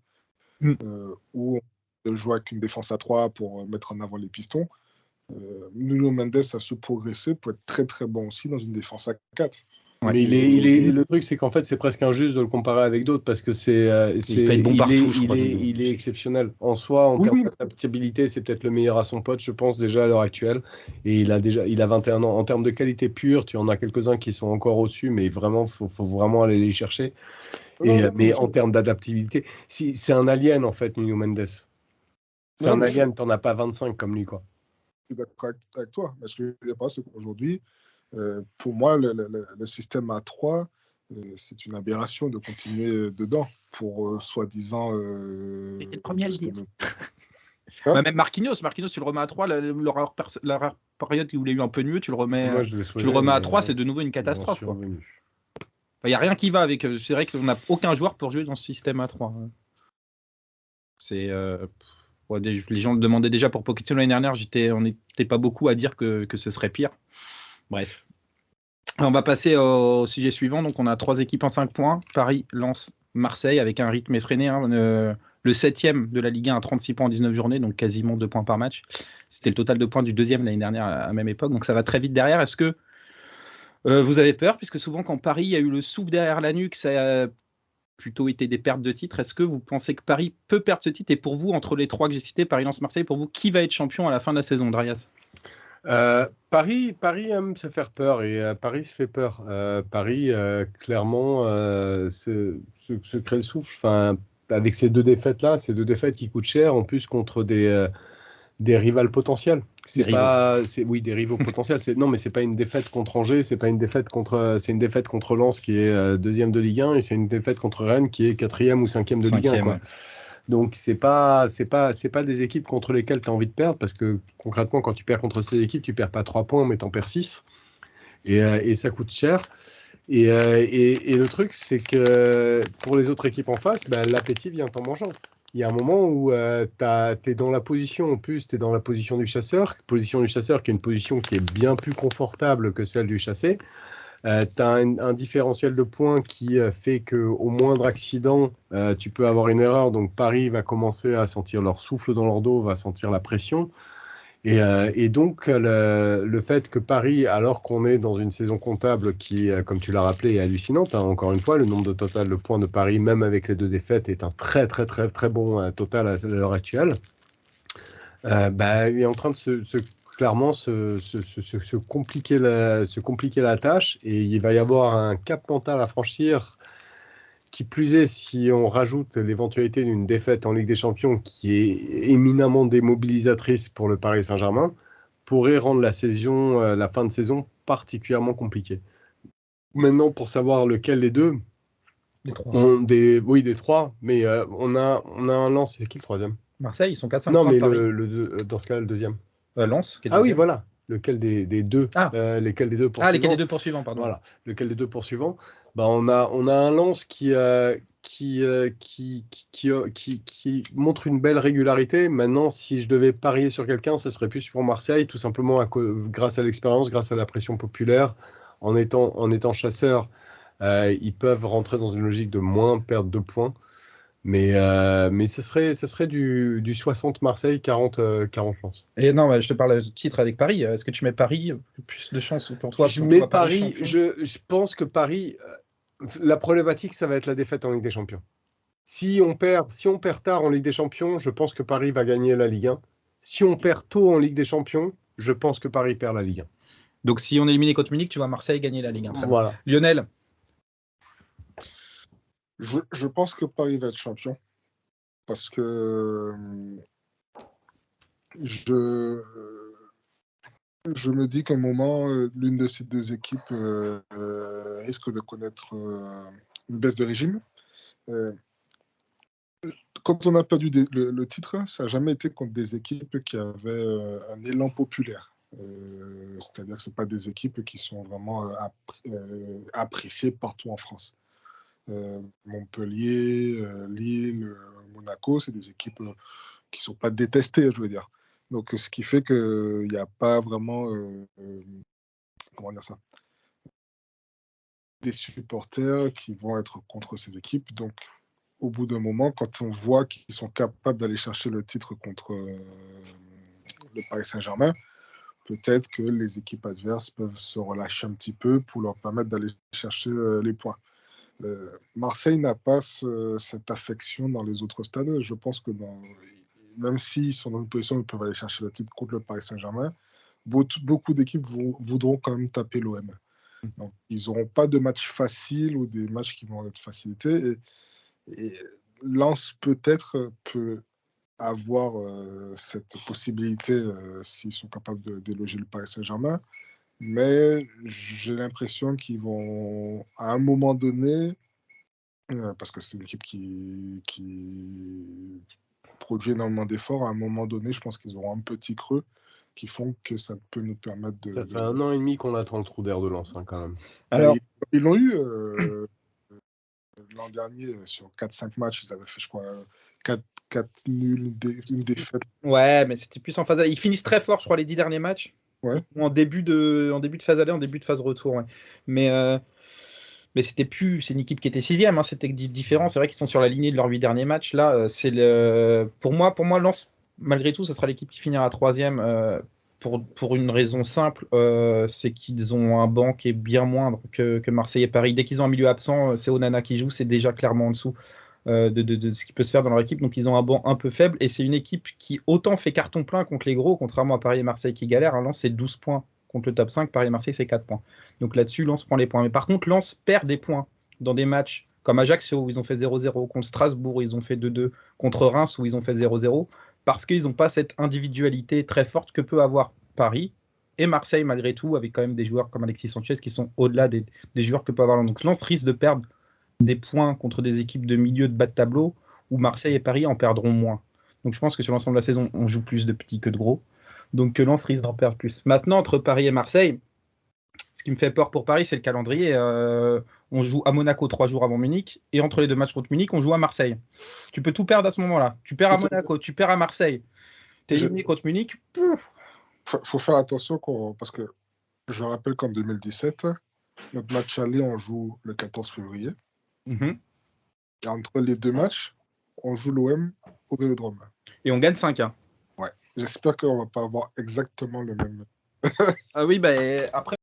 où on jouait avec une défense à 3 pour mettre en avant les pistons, Nuno Mendes a su progresser pour être très très bon aussi dans une défense à 4. Ouais. Mais le truc, c'est qu'en fait, c'est presque injuste de le comparer avec d'autres parce que il est exceptionnel. En soi, en termes d'adaptabilité, c'est peut-être le meilleur à son poste, je pense, déjà à l'heure actuelle. Et il a 21 ans. En termes de qualité pure, tu en as quelques-uns qui sont encore au-dessus, mais vraiment, faut vraiment aller les chercher. Mais en termes d'adaptabilité, c'est un alien, en fait, Nuno Mendes. C'est un alien, t'en as pas 25 comme lui, quoi. Je suis d'accord avec toi. Mais ce que je veux dire, c'est qu'aujourd'hui, pour moi, le système A3, c'est une aberration de continuer dedans pour soi-disant. C'était le premier à le dire. Même Marquinhos, tu le remets à 3, la rare période où il a eu un peu mieux, tu le remets à 3, c'est de nouveau une catastrophe. Il n'y a rien qui va avec. C'est vrai qu'on n'a aucun joueur pour jouer dans ce système à 3. C'est. Les gens le demandaient déjà pour Pochettino l'année dernière, on n'était pas beaucoup à dire que ce serait pire. Bref. On va passer au sujet suivant. Donc, on a 3 équipes en 5 points. Paris, Lens, Marseille, avec un rythme effréné. Le 7e de la Ligue 1 à 36 points en 19 journées, donc quasiment 2 points par match. C'était le total de points du 2e l'année dernière à la même époque. Donc, ça va très vite derrière. Est-ce que vous avez peur? Puisque souvent, quand Paris a eu le souffle derrière la nuque, ça a plutôt été des pertes de titres. Est-ce que vous pensez que Paris peut perdre ce titre? Et pour vous, entre les 3 que j'ai cités, Paris, Lens, Marseille, pour vous, qui va être champion à la fin de la saison, Darius? Paris aime se faire peur et Paris se fait peur. Paris, clairement, se crée le souffle. Avec ces 2 défaites-là, ces 2 défaites qui coûtent cher, en plus contre des rivales potentiels. Des rivaux potentiels. Non, mais c'est pas une défaite contre Angers, c'est une défaite contre Lens qui est 2e de Ligue 1 et c'est une défaite contre Rennes qui est 4e ou 5e de Ligue 1. Quoi. Ouais. Donc c'est pas des équipes contre lesquelles tu as envie de perdre parce que concrètement quand tu perds contre ces équipes, tu perds pas 3 points mais tu en perds 6 et ça coûte cher. Et le truc c'est que pour les autres équipes en face, l'appétit vient en mangeant. Il y a un moment où tu es dans la position, en plus, tu es dans la position du chasseur qui est une position qui est bien plus confortable que celle du chassé. Tu as un différentiel de points qui fait qu'au moindre accident, tu peux avoir une erreur. Donc Paris va commencer à sentir leur souffle dans leur dos, va sentir la pression. Et donc, le fait que Paris, alors qu'on est dans une saison comptable qui, comme tu l'as rappelé, est hallucinante, hein, encore une fois, le nombre total de points de Paris, même avec les 2 défaites, est un très, très, très, très bon total à l'heure actuelle. Il est en train de clairement se compliquer la tâche et il va y avoir un cap mental à franchir. Qui plus est, si on rajoute l'éventualité d'une défaite en Ligue des Champions qui est éminemment démobilisatrice pour le Paris Saint-Germain, pourrait rendre la fin de saison particulièrement compliquée. Maintenant, pour savoir lequel des deux, des 3. Des 3, mais on a un Lens, c'est qui le 3e? Marseille, ils sont qu'à 5 points. Non, mais dans ce cas, le 2e. Lens. Oui, voilà. Lequel des 2 lesquels des 2 poursuivants? Lesquels des 2 poursuivants, pardon. Voilà, lequel des 2 poursuivants? On a un Lens qui montre une belle régularité. Maintenant, si je devais parier sur quelqu'un, ce serait plus pour Marseille, tout simplement grâce à l'expérience, grâce à la pression populaire. En étant chasseurs, ils peuvent rentrer dans une logique de moins perdre 2 points. Mais ce serait du 60 Marseille, 40 Lens. Et non, je te parle de titre avec Paris. Est-ce que tu mets Paris plus de chances pour toi? Je mets Paris. Je pense que Paris, la problématique, ça va être la défaite en Ligue des Champions. Si on perd tard en Ligue des Champions, je pense que Paris va gagner la Ligue 1. Si on perd tôt en Ligue des Champions, je pense que Paris perd la Ligue 1. Donc si on est éliminé contre Munich, tu vois Marseille gagner la Ligue 1. Très voilà. Bien. Lionel? Je pense que Paris va être champion parce que je me dis qu'à un moment, l'une de ces 2 équipes risque de connaître une baisse de régime. Quand on a perdu le titre, ça n'a jamais été contre des équipes qui avaient un élan populaire. C'est-à-dire que ce pas des équipes qui sont vraiment appréciées partout en France. Montpellier, Lille, Monaco, c'est des équipes qui ne sont pas détestées, je veux dire. Donc, ce qui fait qu'il n'y a pas vraiment, comment dire ça, des supporters qui vont être contre ces équipes. Donc, au bout d'un moment, quand on voit qu'ils sont capables d'aller chercher le titre contre le Paris Saint-Germain, peut-être que les équipes adverses peuvent se relâcher un petit peu pour leur permettre d'aller chercher les points. Marseille n'a pas cette affection dans les autres stades. Je pense que même s'ils sont dans une position où ils peuvent aller chercher le titre contre le Paris Saint-Germain, beaucoup d'équipes voudront quand même taper l'OM. Donc, ils n'auront pas de match facile ou des matchs qui vont être facilités. Et Lens peut-être peut avoir cette possibilité s'ils sont capables de déloger le Paris Saint-Germain. Mais j'ai l'impression qu'ils vont, à un moment donné, parce que c'est une équipe qui produit énormément d'efforts, à un moment donné, je pense qu'ils auront un petit creux qui font que ça peut nous permettre de... Ça fait 1 an et demi qu'on attend le trou d'air de Lens, quand même. Alors, ils l'ont eu l'an dernier, sur 4-5 matchs, ils avaient fait, je crois, 4 nuls, une défaite. ouais, mais c'était plus en phase. Ils finissent très fort, je crois, les 10 derniers matchs. Ouais. En début de phase aller, en début de phase retour. Ouais. Mais c'était plus. C'est une équipe qui était 6e, hein, c'était différent. C'est vrai qu'ils sont sur la lignée de leurs 8 derniers matchs. Là, c'est pour moi, Lens, malgré tout, ce sera l'équipe qui finira 3e. Pour une raison simple, c'est qu'ils ont un banc qui est bien moindre que Marseille et Paris. Dès qu'ils ont un milieu absent, c'est Onana qui joue, c'est déjà clairement en dessous de ce qui peut se faire dans leur équipe. Donc ils ont un banc un peu faible et c'est une équipe qui autant fait carton plein contre les gros, contrairement à Paris et Marseille qui galèrent. Lens, c'est 12 points contre le top 5, Paris et Marseille, c'est 4 points. Donc là-dessus, Lens prend les points. Mais par contre, Lens perd des points dans des matchs comme Ajaccio, où ils ont fait 0-0, contre Strasbourg, où ils ont fait 2-2, contre Reims, où ils ont fait 0-0, parce qu'ils n'ont pas cette individualité très forte que peut avoir Paris et Marseille, malgré tout, avec quand même des joueurs comme Alexis Sanchez qui sont au-delà des joueurs que peut avoir Lens. Donc Lens risque de perdre des points contre des équipes de milieu de bas de tableau, où Marseille et Paris en perdront moins. Donc je pense que sur l'ensemble de la saison, on joue plus de petits que de gros. Donc Lens risque d'en perdre plus. Maintenant, entre Paris et Marseille, ce qui me fait peur pour Paris, c'est le calendrier. On joue à Monaco 3 jours avant Munich, et entre les deux matchs contre Munich, on joue à Marseille. Tu peux tout perdre à ce moment-là. Tu perds à Monaco, tu perds à Marseille. T'es éliminé contre Munich. Faut faire attention parce que je rappelle qu'en 2017, notre match aller, on joue le 14 février. Mm-hmm. Et entre les deux matchs, on joue l'OM au Vélodrome. Et on gagne 5-1. Ouais. J'espère qu'on va pas avoir exactement le même. Ah oui, bah après,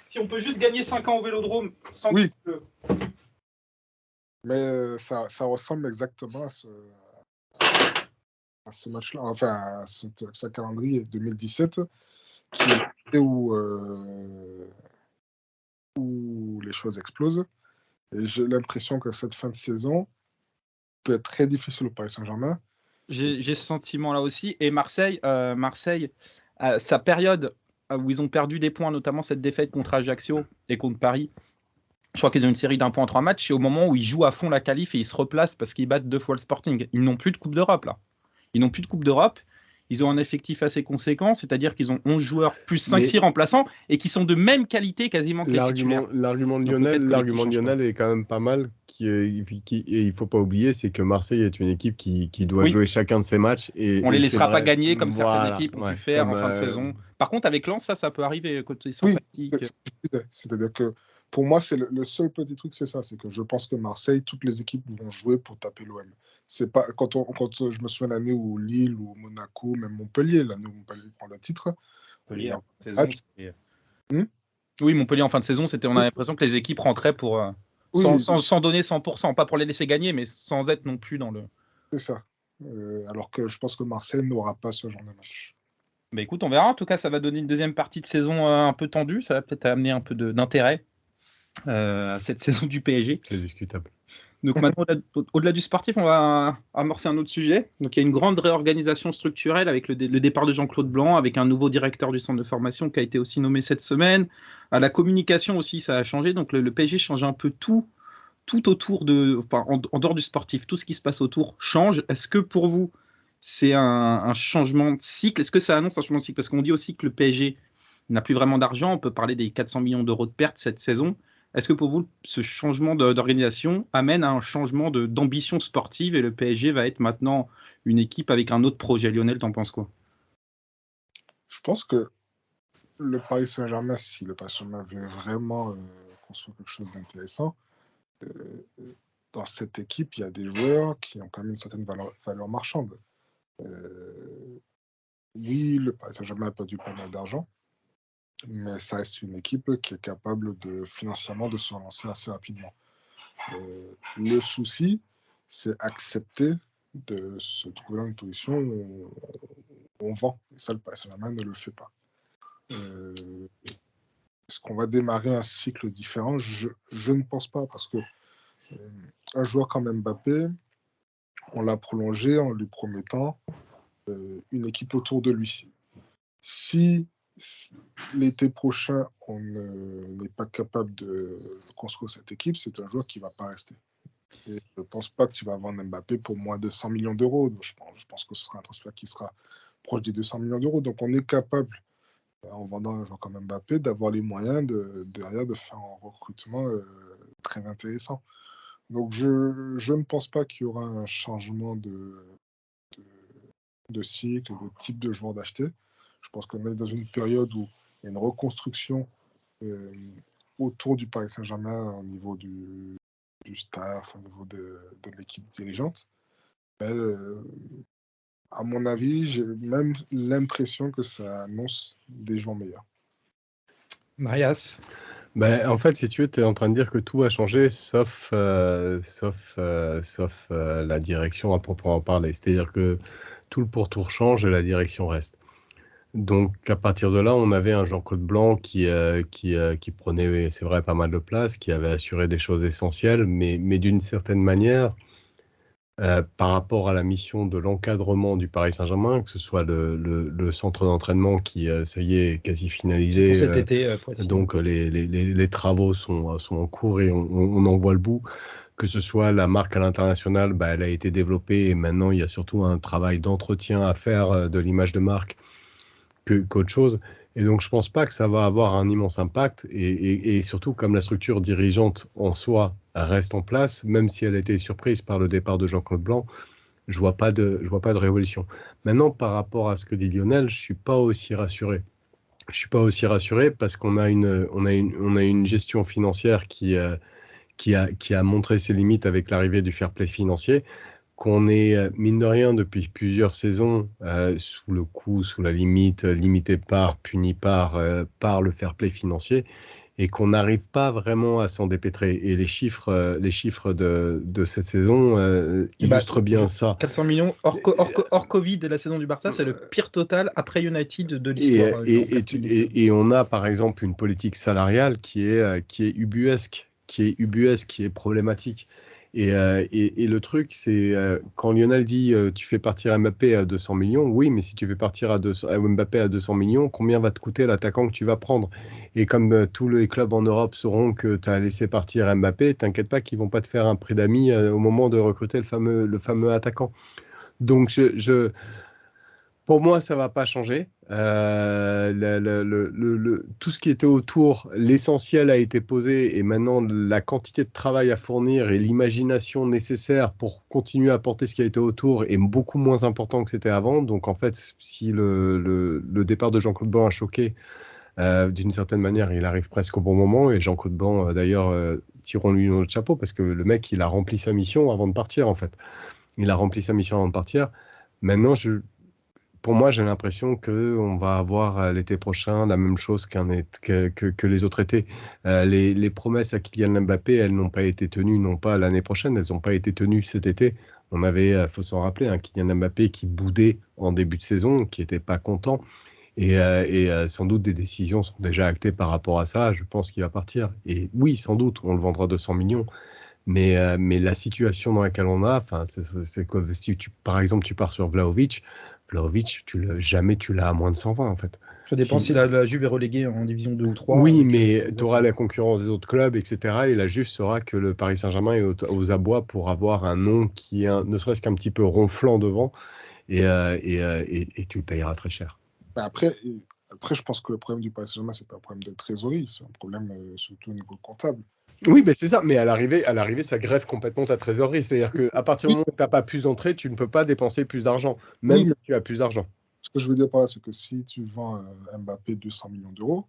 si on peut juste gagner 5 ans au Vélodrome sans. Oui. Mais ça ressemble exactement à ce match-là, enfin à ce calendrier 2017 qui est où les choses explosent. Et j'ai l'impression que cette fin de saison peut être très difficile au Paris Saint-Germain. J'ai ce sentiment-là aussi. Et Marseille, sa période où ils ont perdu des points, notamment cette défaite contre Ajaccio et contre Paris, je crois qu'ils ont une série d'1 point en 3 matchs, c'est au moment où ils jouent à fond la qualif et ils se replacent parce qu'ils battent 2 fois le Sporting. Ils n'ont plus de Coupe d'Europe, là. Ils n'ont plus de Coupe d'Europe. Ils ont un effectif assez conséquent, c'est-à-dire qu'ils ont 11 joueurs plus 5-6 remplaçants et qui sont de même qualité quasiment que les titulaires. L'argument de Lionel est quand même pas mal. Et il ne faut pas oublier, c'est que Marseille est une équipe qui doit jouer chacun de ses matchs. On ne les laissera pas gagner comme certaines équipes ont pu faire en fin de saison. Par contre, avec Lens, ça peut arriver côté sympathique. Oui, c'est-à-dire que pour moi, c'est le seul petit truc, c'est ça. C'est que je pense que Marseille, toutes les équipes vont jouer pour taper l'OM. C'est pas quand je me souviens l'année où Lille ou Monaco, même Montpellier, l'année où Montpellier prend le titre. Montpellier en fin de saison, oui, Montpellier en fin de saison, on a l'impression que les équipes rentraient pour sans donner 100%, pas pour les laisser gagner, mais sans être non plus dans le. C'est ça. Alors que je pense que Marseille n'aura pas ce genre de match. Bah écoute, on verra. En tout cas, ça va donner une deuxième partie de saison un peu tendue. Ça va peut-être amener un peu d'intérêt à cette saison du PSG. C'est discutable. Donc maintenant, au-delà du sportif, on va amorcer un autre sujet. Donc il y a une grande réorganisation structurelle avec le départ de Jean-Claude Blanc, avec un nouveau directeur du centre de formation qui a été aussi nommé cette semaine. À la communication aussi, ça a changé. Donc le PSG change un peu tout autour en dehors du sportif. Tout ce qui se passe autour change. Est-ce que pour vous, c'est un changement de cycle? Est-ce que ça annonce un changement de cycle? Parce qu'on dit aussi que le PSG n'a plus vraiment d'argent. On peut parler des 400 millions d'euros de pertes cette saison. Est-ce que pour vous, ce changement d'organisation amène à un changement d'ambition sportive et le PSG va être maintenant une équipe avec un autre projet? Lionel, t'en penses quoi? Je pense que le Paris Saint-Germain, si le Paris Saint-Germain veut vraiment construire quelque chose d'intéressant. Dans cette équipe, il y a des joueurs qui ont quand même une certaine valeur marchande. Oui, le Paris Saint-Germain a perdu pas mal d'argent, mais ça reste une équipe qui est capable financièrement de se relancer assez rapidement. Le souci, c'est accepter de se trouver dans une position où on vend. Et ça, le Paris Saint-Germain ne le fait pas. Est-ce qu'on va démarrer un cycle différent? Je ne pense pas, parce que un joueur comme Mbappé, on l'a prolongé en lui promettant une équipe autour de lui. Si l'été prochain, on n'est pas capable de construire cette équipe, c'est un joueur qui ne va pas rester. Et je ne pense pas que tu vas vendre Mbappé pour moins de 100 millions d'euros. Je pense que ce sera un transfert qui sera proche des 200 millions d'euros. Donc on est capable, en vendant un joueur comme Mbappé, d'avoir les moyens derrière de faire un recrutement très intéressant. Donc je ne pense pas qu'il y aura un changement de cycle, de type de joueur d'acheter. Je pense qu'on est dans une période où il y a une reconstruction autour du Paris Saint-Germain au niveau du staff, au niveau de l'équipe dirigeante. Mais, à mon avis, j'ai même l'impression que ça annonce des jours meilleurs. Marias. En fait, si tu veux, tu es en train de dire que tout a changé, sauf la direction à proprement parler. C'est-à-dire que tout le pourtour change et la direction reste. Donc, à partir de là, on avait un Jean-Claude Blanc qui prenait, c'est vrai, pas mal de place, qui avait assuré des choses essentielles, mais d'une certaine manière, par rapport à la mission de l'encadrement du Paris Saint-Germain, que ce soit le centre d'entraînement qui, ça y est quasi finalisé. Pour cet été, donc, les travaux sont en cours et on en voit le bout. Que ce soit la marque à l'international, elle a été développée et maintenant, il y a surtout un travail d'entretien à faire de l'image de marque qu'autre chose. Et donc, je ne pense pas que ça va avoir un immense impact. Et surtout, comme la structure dirigeante en soi reste en place, même si elle a été surprise par le départ de Jean-Claude Blanc, je ne vois pas de révolution. Maintenant, par rapport à ce que dit Lionel, je ne suis pas aussi rassuré. Je ne suis pas aussi rassuré parce qu'on a une gestion financière qui a montré ses limites avec l'arrivée du fair play financier, qu'on est, mine de rien, depuis plusieurs saisons, sous le coup, sous la limite, limité puni par le fair play financier, et qu'on n'arrive pas vraiment à s'en dépêtrer. Et les chiffres de cette saison illustrent bien ça. 400 millions hors Covid de la saison du Barça, c'est le pire total après United de l'histoire. Et on a, par exemple, une politique salariale qui est ubuesque, qui est problématique. Et le truc, c'est quand Lionel dit tu fais partir Mbappé à 200 millions, oui, mais si tu fais partir Mbappé à 200 millions, combien va te coûter l'attaquant que tu vas prendre? Et comme tous les clubs en Europe sauront que tu as laissé partir Mbappé, t'inquiète pas qu'ils vont pas te faire un prix d'amis au moment de recruter le fameux attaquant. Donc, pour moi, ça ne va pas changer. Tout ce qui était autour, l'essentiel a été posé et maintenant la quantité de travail à fournir et l'imagination nécessaire pour continuer à porter ce qui a été autour est beaucoup moins important que c'était avant. Donc en fait, si le départ de Jean-Claude Blanc a choqué, d'une certaine manière, il arrive presque au bon moment. Et Jean-Claude Blanc, d'ailleurs, tirons-lui notre chapeau parce que le mec, il a rempli sa mission avant de partir en fait. Il a rempli sa mission avant de partir. Maintenant, pour moi, j'ai l'impression qu'on va avoir l'été prochain la même chose que les autres étés. Les promesses à Kylian Mbappé, elles n'ont pas été tenues, non pas l'année prochaine, elles n'ont pas été tenues cet été. On avait, faut s'en rappeler, Kylian Mbappé qui boudait en début de saison, qui n'était pas content. Et sans doute des décisions sont déjà actées par rapport à ça. Je pense qu'il va partir. Et oui, sans doute, on le vendra 200 millions. Mais la situation dans laquelle on a, c'est que si par exemple tu pars sur Vlahovic, jamais tu l'as à moins de 120 en fait. Ça dépend si la Juve est reléguée en division 2 ou 3. Oui, mais tu auras la concurrence des autres clubs, etc. Et la Juve saura que le Paris Saint-Germain est aux abois pour avoir un nom qui est ne serait-ce qu'un petit peu ronflant devant. Et tu le payeras très cher. Après, je pense que le problème du Paris Saint-Germain, c'est pas un problème de trésorerie, c'est un problème surtout au niveau comptable. Oui, mais c'est ça. Mais à l'arrivée, ça greffe complètement ta trésorerie. C'est-à-dire qu'à partir du moment où tu n'as pas plus d'entrée, tu ne peux pas dépenser plus d'argent, même si tu as plus d'argent. Ce que je veux dire par là, c'est que si tu vends Mbappé 200 millions d'euros,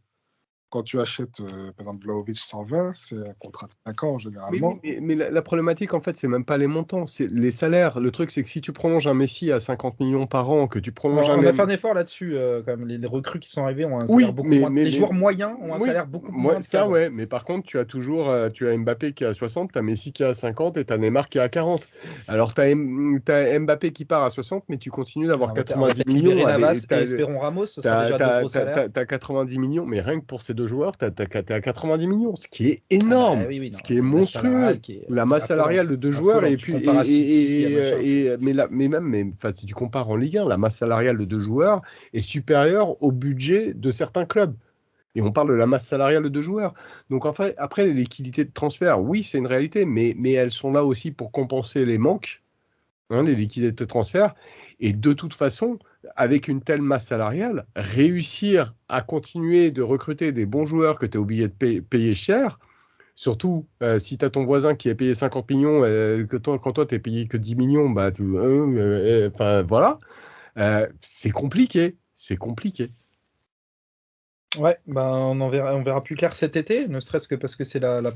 quand tu achètes, par exemple, Vlahovic 120, c'est un contrat de 5 ans Mais, généralement. mais la problématique, en fait, c'est même pas les montants, c'est les salaires. Le truc, c'est que si tu prolonges un Messi à 50 millions par an, que tu prolonges un On a fait un Neymar. effort là-dessus, quand même. Les recrues qui sont arrivées ont un salaire Oui, beaucoup moins. Les joueurs mais moyens ont un oui, salaire beaucoup moins ça, qu'avant. ouais. Mais par contre, tu as toujours tu as Mbappé qui est à 60, tu as Messi qui est à 50 et tu as Neymar qui est à 40. Alors, tu as Mbappé qui part à 60, mais tu continues d'avoir On va 90 peut-être libérer millions. Navas et espérons Ramos, ce sera déjà de gros salaires. T'as 90 millions, mais rien que pour ces deux joueurs, t'es à 90 millions, ce qui est Ah bah énorme, oui, ce non, qui est la masse salariale monstrueux. qui est La masse salariale de affolante. deux joueurs, Affolante. et Tu puis, compares à City, à machin. enfin, si tu compares en Ligue 1, la masse salariale de deux joueurs est supérieure au budget de certains clubs. Et on parle de la masse salariale de deux joueurs. Donc, en fait, après, les liquidités de transfert, oui, c'est une réalité, mais elles sont là aussi pour compenser les manques, hein, les liquidités de transfert. Et de toute façon, avec une telle masse salariale, réussir à continuer de recruter des bons joueurs que tu es obligé de payer cher, surtout si tu as ton voisin qui est payé 50 millions, quand toi tu es payé que 10 millions, bah, enfin voilà, c'est compliqué. C'est compliqué. Ouais, ben on verra plus clair cet été, ne serait-ce que parce que c'est le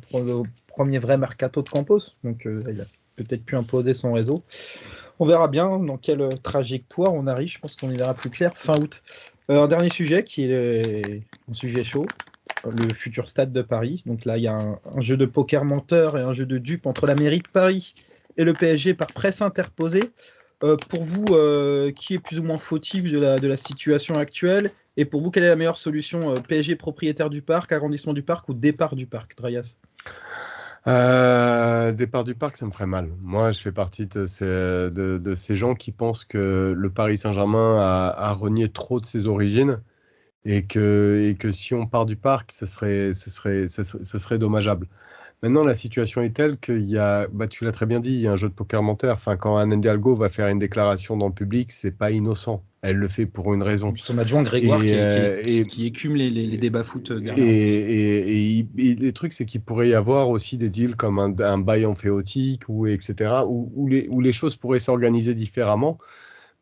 premier vrai mercato de Campos, donc il a peut-être pu imposer son réseau. On verra bien dans quelle trajectoire on arrive, je pense qu'on y verra plus clair fin août. Un dernier sujet qui est un sujet chaud, le futur stade de Paris. Donc là, il y a un jeu de poker menteur et un jeu de dupe entre la mairie de Paris et le PSG par presse interposée. Pour vous, qui est plus ou moins fautif de la situation actuelle? Et pour vous, quelle est la meilleure solution? PSG propriétaire du parc, agrandissement du parc ou départ du parc, Drayas? Départ du parc, ça me ferait mal. Moi, je fais partie de ces gens qui pensent que le Paris Saint-Germain a renié trop de ses origines et que si on part du parc, ce serait dommageable. Maintenant, la situation est telle qu'il y a, bah, tu l'as très bien dit, il y a un jeu de poker menteur. Enfin, quand Anne Hidalgo va faire une déclaration dans le public, c'est pas innocent. Elle le fait pour une raison. Son adjoint Grégoire qui écume les débats foot dernièrement. Et les trucs, c'est qu'il pourrait y avoir aussi des deals comme un bail emphéotique, ou etc., où les choses pourraient s'organiser différemment.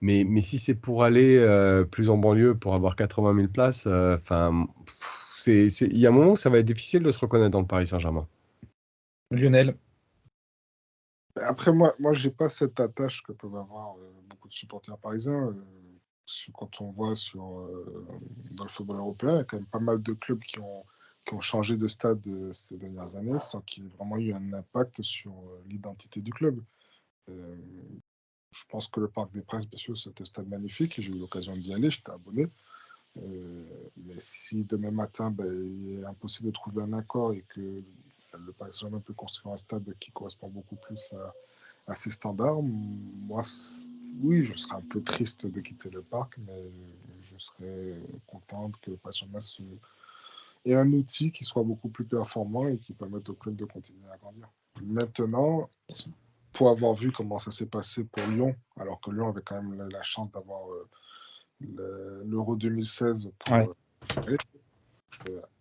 Mais si c'est pour aller plus en banlieue, pour avoir 80 000 places, enfin, il y a un moment où ça va être difficile de se reconnaître dans le Paris Saint-Germain. Lionel. Après, moi j'ai pas cette attache que peuvent avoir beaucoup de supporters parisiens. Quand on voit dans le football européen, il y a quand même pas mal de clubs qui ont changé de stade ces dernières années sans qu'il y ait vraiment eu un impact sur l'identité du club. Je pense que le Parc des Princes, bien sûr, c'est un stade magnifique. J'ai eu l'occasion d'y aller, j'étais abonné. Mais si demain matin, il est impossible de trouver un accord et que le Paris Saint-Germain peut construire un stade qui correspond beaucoup plus à ses standards, moi, oui, je serais un peu triste de quitter le parc, mais je serais content que le Paris Saint-Germain ait un outil qui soit beaucoup plus performant et qui permette au club de continuer à grandir. Maintenant, pour avoir vu comment ça s'est passé pour Lyon, alors que Lyon avait quand même la chance d'avoir l'Euro 2016 pour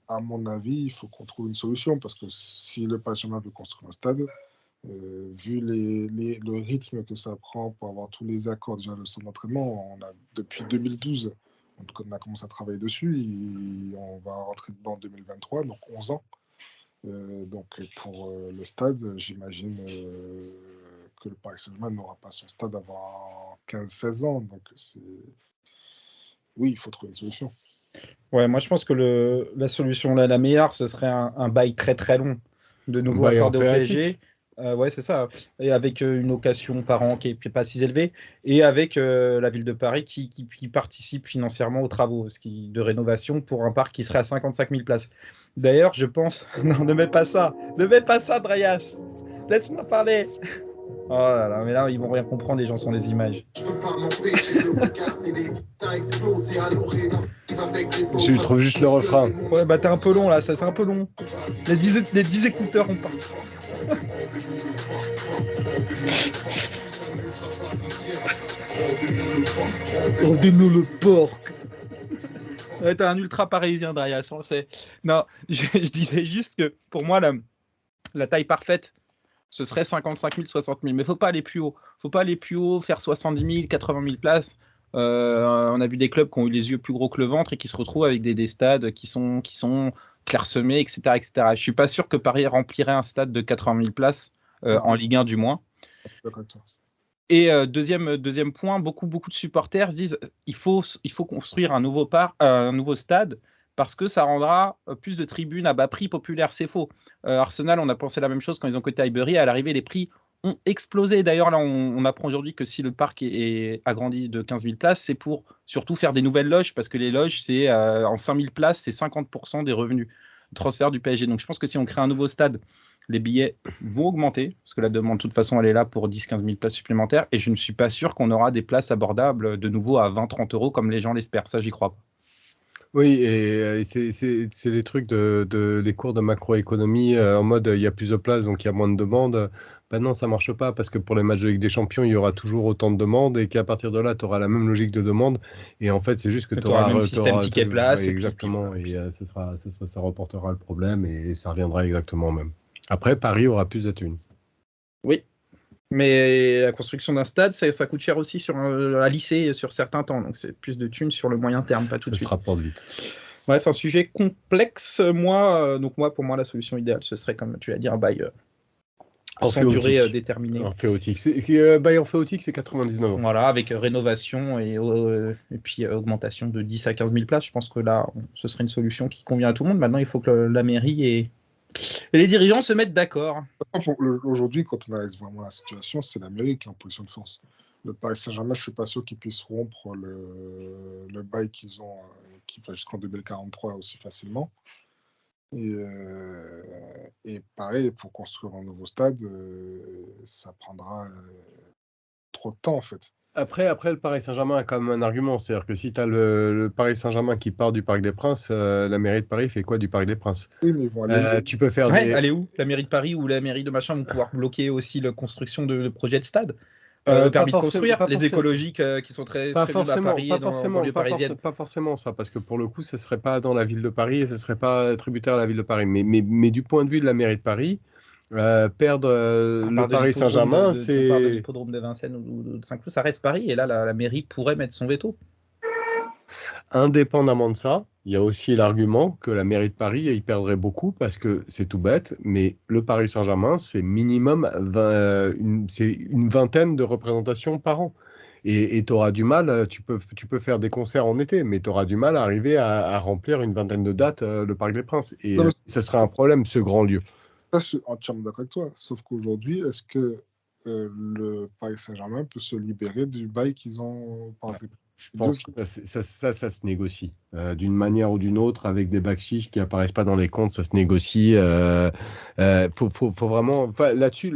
à mon avis, il faut qu'on trouve une solution parce que si le Paris Saint-Germain veut construire un stade, vu le rythme que ça prend pour avoir tous les accords, déjà le centre d'entraînement, depuis 2012, on a commencé à travailler dessus, on va rentrer dedans en 2023, donc 11 ans. Donc pour le stade, j'imagine que le Paris Saint-Germain n'aura pas son stade avant 15-16 ans. Donc oui, il faut trouver une solution. Ouais, moi je pense que la solution la meilleure, ce serait un bail très très long, de nouveau accordé au PSG. Ouais, c'est ça. Et avec une location par an qui n'est pas si élevée, et avec la ville de Paris qui participe financièrement aux travaux de rénovation pour un parc qui serait à 55 000 places. D'ailleurs, je pense... Non, ne mets pas ça. Ne mets pas ça, Drayas. Laisse-moi parler. Oh là là, mais là, ils vont rien comprendre, les gens sont les images. Je trouve juste le refrain. Ouais, bah t'es un peu long là, c'est un peu long. Les 10 écouteurs ont parti. Rendez-nous le porc. Ouais, t'es un ultra parisien, Drayas, on le sait. Non, je disais juste que pour moi, la taille parfaite, ce serait 55 000, 60 000. Mais il ne faut pas aller plus haut. Faut pas aller plus haut, faire 70 000, 80 000 places. On a vu des clubs qui ont eu les yeux plus gros que le ventre et qui se retrouvent avec des stades qui sont clairsemés, etc., etc. Je ne suis pas sûr que Paris remplirait un stade de 80 000 places en Ligue 1 du moins. Et deuxième point, beaucoup de supporters disent il faut construire un nouveau stade parce que ça rendra plus de tribunes à bas prix populaires. C'est faux. Arsenal, on a pensé la même chose quand ils ont coté Highbury. À l'arrivée, les prix ont explosé. D'ailleurs, là, on apprend aujourd'hui que si le parc est agrandi de 15 000 places, c'est pour surtout faire des nouvelles loges parce que les loges, c'est en 5 000 places, c'est 50% des revenus transfert du PSG. Donc, je pense que si on crée un nouveau stade, les billets vont augmenter, parce que la demande, de toute façon, elle est là pour 10-15 000 places supplémentaires, et je ne suis pas sûr qu'on aura des places abordables de nouveau à 20-30 euros comme les gens l'espèrent. Ça, j'y crois pas. Oui, et c'est les trucs les cours de macroéconomie en mode il y a plus de places, donc il y a moins de demandes. Ben non, ça marche pas, parce que pour les matchs de Ligue des Champions, il y aura toujours autant de demandes, et qu'à partir de là, tu auras la même logique de demande. Et en fait, c'est juste que tu auras le même système ticket place. Exactement, et ça reportera le problème, et ça reviendra exactement au même. Après, Paris aura plus de thunes. Oui. Mais la construction d'un stade, ça coûte cher aussi à lycée sur certains temps. Donc, c'est plus de thunes sur le moyen terme, pas tout de suite. Ça se rapporte vite. Bref, un sujet complexe. Pour moi, la solution idéale, ce serait, comme tu l'as dit, un bail sans durée déterminée. Emphéotique. Bail emphéotique, c'est 99 €. Voilà, avec rénovation et puis augmentation de 10 à 15 000 places. Je pense que là, ce serait une solution qui convient à tout le monde. Maintenant, il faut que la mairie et les dirigeants se mettent d'accord. Aujourd'hui, quand on analyse vraiment la situation, c'est la mairie qui est en position de force. Le Paris Saint-Germain, je ne suis pas sûr qu'ils puissent rompre le bail qu'ils ont, qui va jusqu'en 2043 aussi facilement. Et pareil, pour construire un nouveau stade, ça prendra trop de temps en fait. Après, le Paris Saint-Germain a quand même un argument. C'est-à-dire que si tu as le Paris Saint-Germain qui part du Parc des Princes, la mairie de Paris fait quoi du Parc des Princes? Oui, mais ils vont aller tu peux faire aller où? La mairie de Paris ou la mairie de machin vont pouvoir bloquer aussi la construction de projets de stade? Le permis de construire, les écologiques qui sont très vus à Paris et dans la banlieue parisienne. Pas forcément ça, parce que pour le coup, ce ne serait pas dans la ville de Paris et ce ne serait pas tributaire à la ville de Paris. Mais du point de vue de la mairie de Paris, perdre le Paris Saint-Germain, c'est... On parle de l'hippodrome de Vincennes ou de Saint-Cloud, ça reste Paris, et là, la mairie pourrait mettre son veto. Indépendamment de ça, il y a aussi l'argument que la mairie de Paris y perdrait beaucoup, parce que c'est tout bête, mais le Paris Saint-Germain, c'est minimum une vingtaine de représentations par an. Et tu auras du mal, tu peux faire des concerts en été, mais tu auras du mal à arriver à remplir une vingtaine de dates le Parc des Princes. Et ça serait un problème, ce grand lieu. Ça, je suis entièrement d'accord avec toi. Sauf qu'aujourd'hui, est-ce que le Paris Saint-Germain peut se libérer du bail qu'ils ont par des... Je pense que ça se négocie d'une manière ou d'une autre, avec des bacs chiches qui apparaissent pas dans les comptes, ça se négocie. Faut vraiment. Enfin, là-dessus,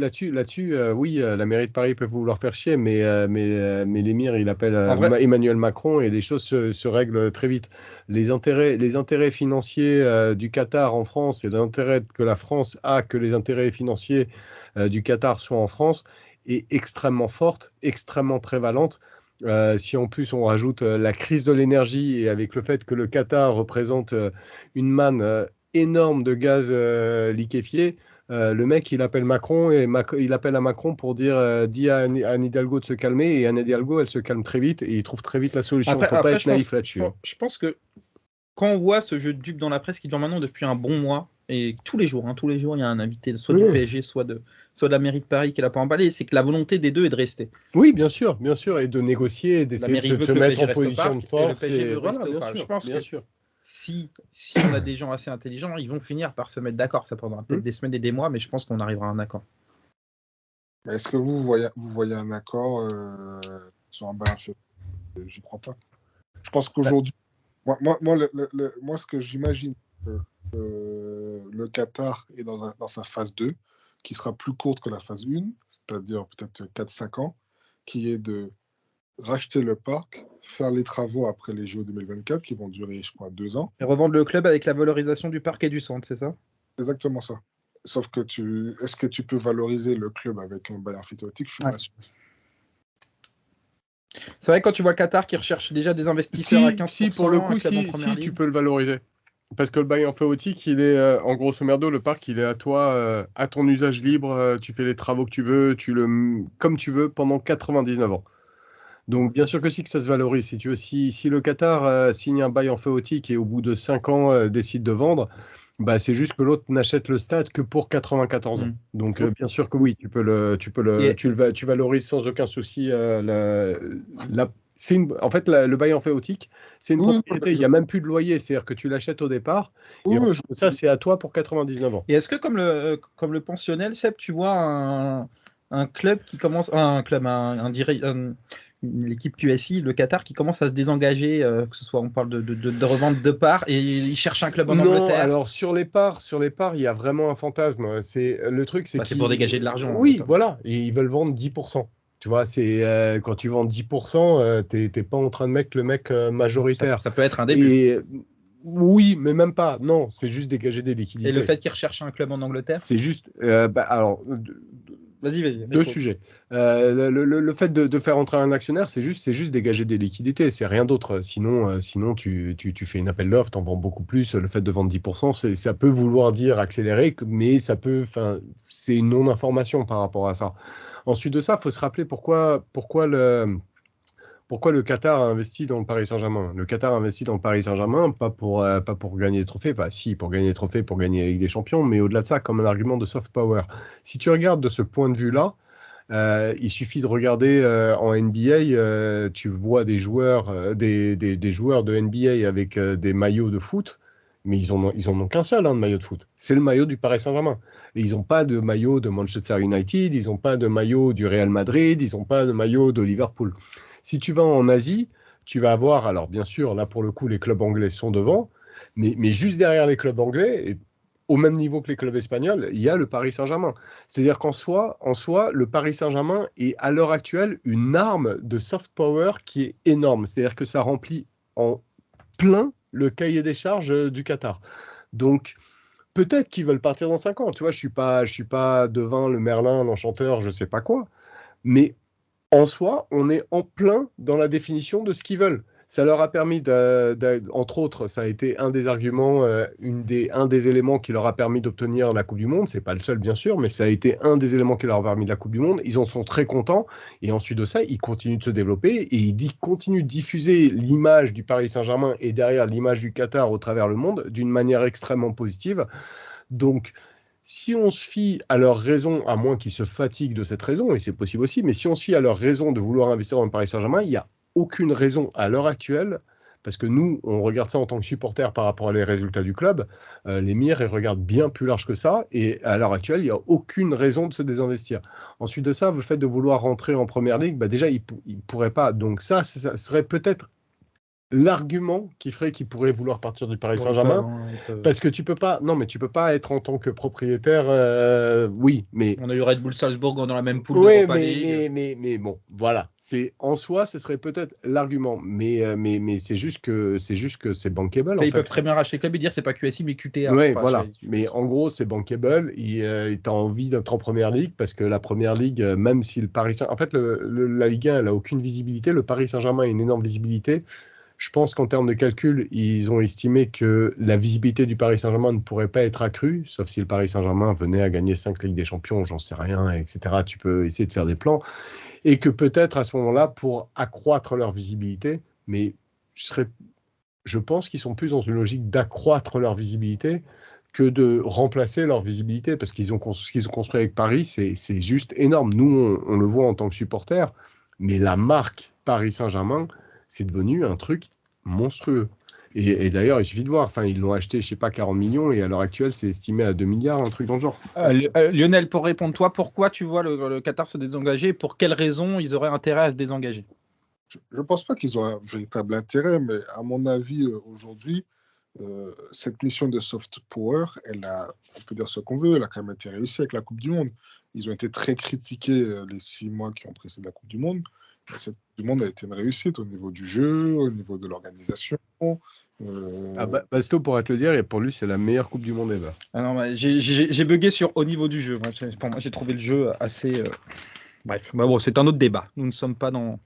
oui, la mairie de Paris peut vouloir faire chier, mais l'émir, il appelle Emmanuel Macron et les choses se règlent très vite. Les intérêts financiers du Qatar en France et l'intérêt que la France a que les intérêts financiers du Qatar soient en France est extrêmement forte, extrêmement prévalente. Si en plus on rajoute la crise de l'énergie, et avec le fait que le Qatar représente une manne énorme de gaz liquéfié, le mec il appelle Macron, et il appelle à Macron pour dire dis à Anne Hidalgo de se calmer, et Anne Hidalgo elle se calme très vite et il trouve très vite la solution. Il ne faut pas être naïf là-dessus. Je pense que quand on voit ce jeu de dupes dans la presse qui dure maintenant depuis un bon mois, et tous les jours, il y a un invité, soit du PSG, soit de la mairie de Paris qui est là pour emballer, c'est que la volonté des deux est de rester. Oui, bien sûr, et de négocier, d'essayer de se mettre en position de force. Et le PSG veut rester au parc. Je pense que si on a des gens assez intelligents, ils vont finir par se mettre d'accord. Ça prendra peut-être des semaines et des mois, mais je pense qu'on arrivera à un accord. Est-ce que vous voyez un accord sur un bail inférieur? J'y crois pas. Je pense qu'aujourd'hui, moi, ce que j'imagine, le Qatar est dans sa phase 2, qui sera plus courte que la phase 1, c'est-à-dire peut-être 4-5 ans, qui est de racheter le parc, faire les travaux après les JO 2024, qui vont durer, je crois, 2 ans. Et revendre le club avec la valorisation du parc et du centre, c'est ça? Exactement ça. Sauf que est-ce que tu peux valoriser le club avec un bail amphithéotique? Je suis pas sûr. C'est vrai, quand tu vois le Qatar qui recherche déjà des investisseurs à 15%. Si, pour le coup, tu peux le valoriser. Parce que le bail emphéotique, il est, en grosso merdo, le parc, il est à toi, à ton usage libre. Tu fais les travaux que tu veux, comme tu veux, pendant 99 ans. Donc, bien sûr que que ça se valorise. Si tu veux, si le Qatar signe un bail emphéotique et au bout de 5 ans décide de vendre, Bah, c'est juste que l'autre n'achète le stade que pour 94 ans. Donc, bien sûr que oui, tu valorises sans aucun souci. En fait, le bail emphytéotique, c'est une Oui, propriété. Il n'y a même plus de loyer. C'est-à-dire que tu l'achètes au départ et oui, ça, c'est à toi pour 99 ans. Et est-ce que comme le pensionnel, Seb, tu vois un club qui commence, l'équipe QSI, le Qatar, qui commence à se désengager, que ce soit, on parle de revente de parts, et ils cherchent un club en Non, Angleterre. alors sur les parts, il y a vraiment un fantasme. Le truc, c'est c'est pour dégager de l'argent. Oui, voilà, et ils veulent vendre 10%. Tu vois, quand tu vends 10%, t'es pas en train de mettre le mec majoritaire. Ça peut être un début. Et oui, mais même pas. Non, c'est juste dégager des liquidités. Et le fait qu'ils recherchent un club en Angleterre? C'est juste. Alors, Vas-y. deux sujets. Le fait de faire entrer un actionnaire, c'est juste dégager des liquidités. C'est rien d'autre. Sinon tu fais une appel d'offres, t'en vends beaucoup plus. Le fait de vendre 10%, ça peut vouloir dire accélérer, mais c'est une non-information par rapport à ça. Ensuite de ça, il faut se rappeler pourquoi le Qatar a investi dans le Paris Saint-Germain. Le Qatar a investi dans le Paris Saint-Germain, pas pour gagner des trophées, enfin si, pour gagner des trophées, pour gagner la Ligue des Champions, mais au-delà de ça, comme un argument de soft power. Si tu regardes de ce point de vue-là, il suffit de regarder en NBA, tu vois des joueurs, des joueurs de NBA avec des maillots de foot, mais ils en ont qu'un seul, de maillot de foot. C'est le maillot du Paris Saint-Germain. Et ils n'ont pas de maillot de Manchester United, ils n'ont pas de maillot du Real Madrid, ils n'ont pas de maillot de Liverpool. Si tu vas en Asie, tu vas avoir, alors bien sûr, là pour le coup, les clubs anglais sont devant, mais juste derrière les clubs anglais, et au même niveau que les clubs espagnols, il y a le Paris Saint-Germain. C'est-à-dire qu'en soi, le Paris Saint-Germain est à l'heure actuelle une arme de soft power qui est énorme. C'est-à-dire que ça remplit en plein le cahier des charges du Qatar. Donc, peut-être qu'ils veulent partir dans 5 ans. Tu vois, je suis pas Devin, le Merlin, l'enchanteur, je sais pas quoi. Mais en soi, on est en plein dans la définition de ce qu'ils veulent. Ça leur a permis, entre autres, ça a été un des arguments, un des éléments qui leur a permis d'obtenir la Coupe du Monde. C'est pas le seul, bien sûr, mais ça a été un des éléments qui leur a permis la Coupe du Monde. Ils en sont très contents. Et ensuite de ça, ils continuent de se développer et ils continuent de diffuser l'image du Paris Saint-Germain et derrière l'image du Qatar au travers le monde d'une manière extrêmement positive. Donc, si on se fie à leur raison, à moins qu'ils se fatiguent de cette raison, et c'est possible aussi, mais si on se fie à leur raison de vouloir investir dans le Paris Saint-Germain, il n'y a aucune raison à l'heure actuelle, parce que nous, on regarde ça en tant que supporters par rapport aux résultats du club, l'émir, il regarde bien plus large que ça, et à l'heure actuelle, il n'y a aucune raison de se désinvestir. Ensuite de ça, le fait de vouloir rentrer en première ligue, déjà, il ne pourrait pas. Donc ça serait peut-être l'argument qui ferait qu'il pourrait vouloir partir du Paris Saint-Germain, parce que tu peux pas être en tant que propriétaire, oui, mais on a eu Red Bull Salzbourg dans la même poule d'Europa League. Mais bon, voilà, en soi, ce serait peut-être l'argument, mais c'est juste que c'est bankable. Ils peuvent très bien racheter le club et dire c'est pas QSI mais QTA. Ouais, voilà. Mais en gros, c'est bankable. Tu as envie d'être en première ligue parce que la première ligue, même si le Paris Saint-Germain, en fait, la Ligue 1, elle a aucune visibilité. Le Paris Saint-Germain a une énorme visibilité. Je pense qu'en termes de calcul, ils ont estimé que la visibilité du Paris Saint-Germain ne pourrait pas être accrue, sauf si le Paris Saint-Germain venait à gagner 5 Ligues des Champions, j'en sais rien, etc. Tu peux essayer de faire des plans. Et que peut-être à ce moment-là, pour accroître leur visibilité, mais je pense qu'ils sont plus dans une logique d'accroître leur visibilité que de remplacer leur visibilité, parce qu'ils ont ce qu'ils ont construit avec Paris, c'est juste énorme. Nous, on le voit en tant que supporters, mais la marque Paris Saint-Germain, c'est devenu un truc monstrueux. Et d'ailleurs, il suffit de voir, ils l'ont acheté, je sais pas, 40 millions, et à l'heure actuelle, c'est estimé à 2 milliards, un truc dans le genre. Lionel, pour répondre, toi, pourquoi tu vois le Qatar se désengager? Pour quelles raisons ils auraient intérêt à se désengager? Je ne pense pas qu'ils ont un véritable intérêt, mais à mon avis, aujourd'hui, cette mission de soft power, on peut dire ce qu'on veut, elle a quand même été réussie avec la Coupe du Monde. Ils ont été très critiqués les 6 mois qui ont précédé la Coupe du Monde. Mais cette Coupe du Monde a été une réussite au niveau du jeu, au niveau de l'organisation. Basto pourrait te le dire, et pour lui, c'est la meilleure Coupe du Monde ever. Ah non, j'ai bugué sur au niveau du jeu. Pour moi, j'ai trouvé le jeu assez. Bref, bon, c'est un autre débat. Nous ne sommes pas dans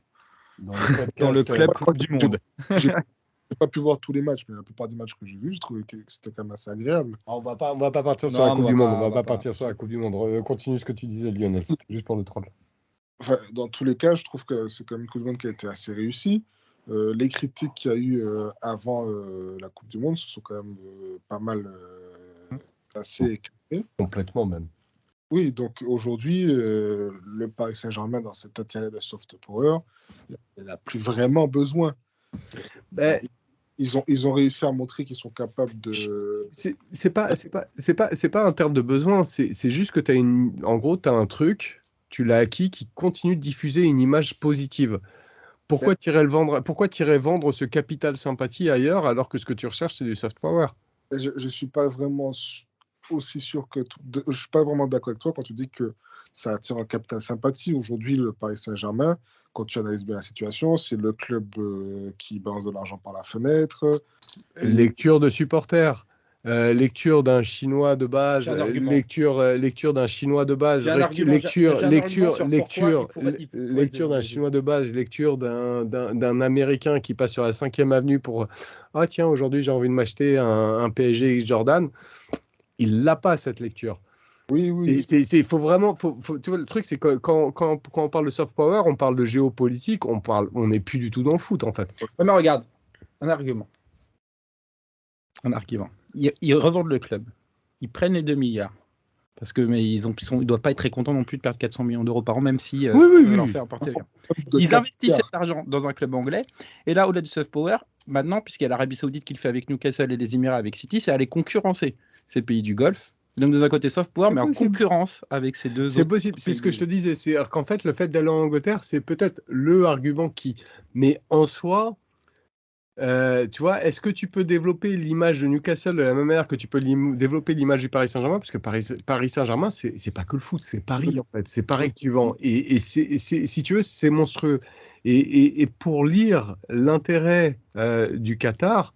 le club Coupe du Monde. J'ai pas pu voir tous les matchs, mais la plupart des matchs que j'ai vus, je trouvais que c'était quand même assez agréable. On va pas partir sur la Coupe du Monde. On va pas partir sur la Coupe du Monde. Continue ce que tu disais, Lionel. C'était juste pour le troll. Enfin, dans tous les cas, je trouve que c'est quand même une Coupe du Monde qui a été assez réussie. Les critiques qu'il y a eu avant la Coupe du Monde se sont quand même pas mal assez éclaté. Complètement même. Oui, donc aujourd'hui, le Paris Saint-Germain, dans cet intérêt de soft power, il n'a plus vraiment besoin. Ben, Ils ont réussi à montrer qu'ils sont capables de... c'est pas un terme de besoin, c'est juste que en gros, tu as un truc, tu l'as acquis, qui continue de diffuser une image positive. Pourquoi t'irais vendre ce capital sympathie ailleurs alors que ce que tu recherches, c'est du soft power? Je ne suis pas vraiment aussi sûr que... Je suis pas vraiment d'accord avec toi quand tu dis que ça attire un capital sympathie. Aujourd'hui, le Paris Saint-Germain, quand tu analyses bien la situation, c'est le club qui balance de l'argent par la fenêtre. Lecture de supporters. Lecture d'un Chinois de base, J'ai un argument. lecture d'un Chinois de base, J'ai un argument, lecture lecture d'un Chinois de base, lecture d'un Américain qui passe sur la 5e avenue pour ah tiens, aujourd'hui j'ai envie de m'acheter un PSG X Jordan. Il l'a pas cette lecture. Oui, oui. Faut vraiment, tu vois, le truc c'est que quand on parle de soft power, on parle de géopolitique, on n'est plus du tout dans le foot en fait. Ouais, mais regarde, un argument. Ils revendent le club. Ils prennent les 2 milliards. Parce que mais ils doivent pas être très contents non plus de perdre 400 millions d'euros par an, même si ça leur fait importer. Ils investissent cet argent dans un club anglais. Et là, au-delà du soft power, maintenant, puisqu'il y a l'Arabie Saoudite qui le fait avec Newcastle et les Émirats avec City, c'est aller concurrencer ces pays du Golfe. Donc, dans un côté soft power, mais en concurrence avec ces deux autres. C'est possible, c'est ce que je te disais. C'est qu'en fait, le fait d'aller en Angleterre, c'est peut-être le argument qui. Mais en soi, tu vois, est-ce que tu peux développer l'image de Newcastle de la même manière que tu peux développer l'image du Paris Saint-Germain? Parce que Paris Saint-Germain, c'est pas que le foot, c'est Paris en fait. C'est Paris que tu vends. Et si tu veux, c'est monstrueux. Et pour lire l'intérêt du Qatar,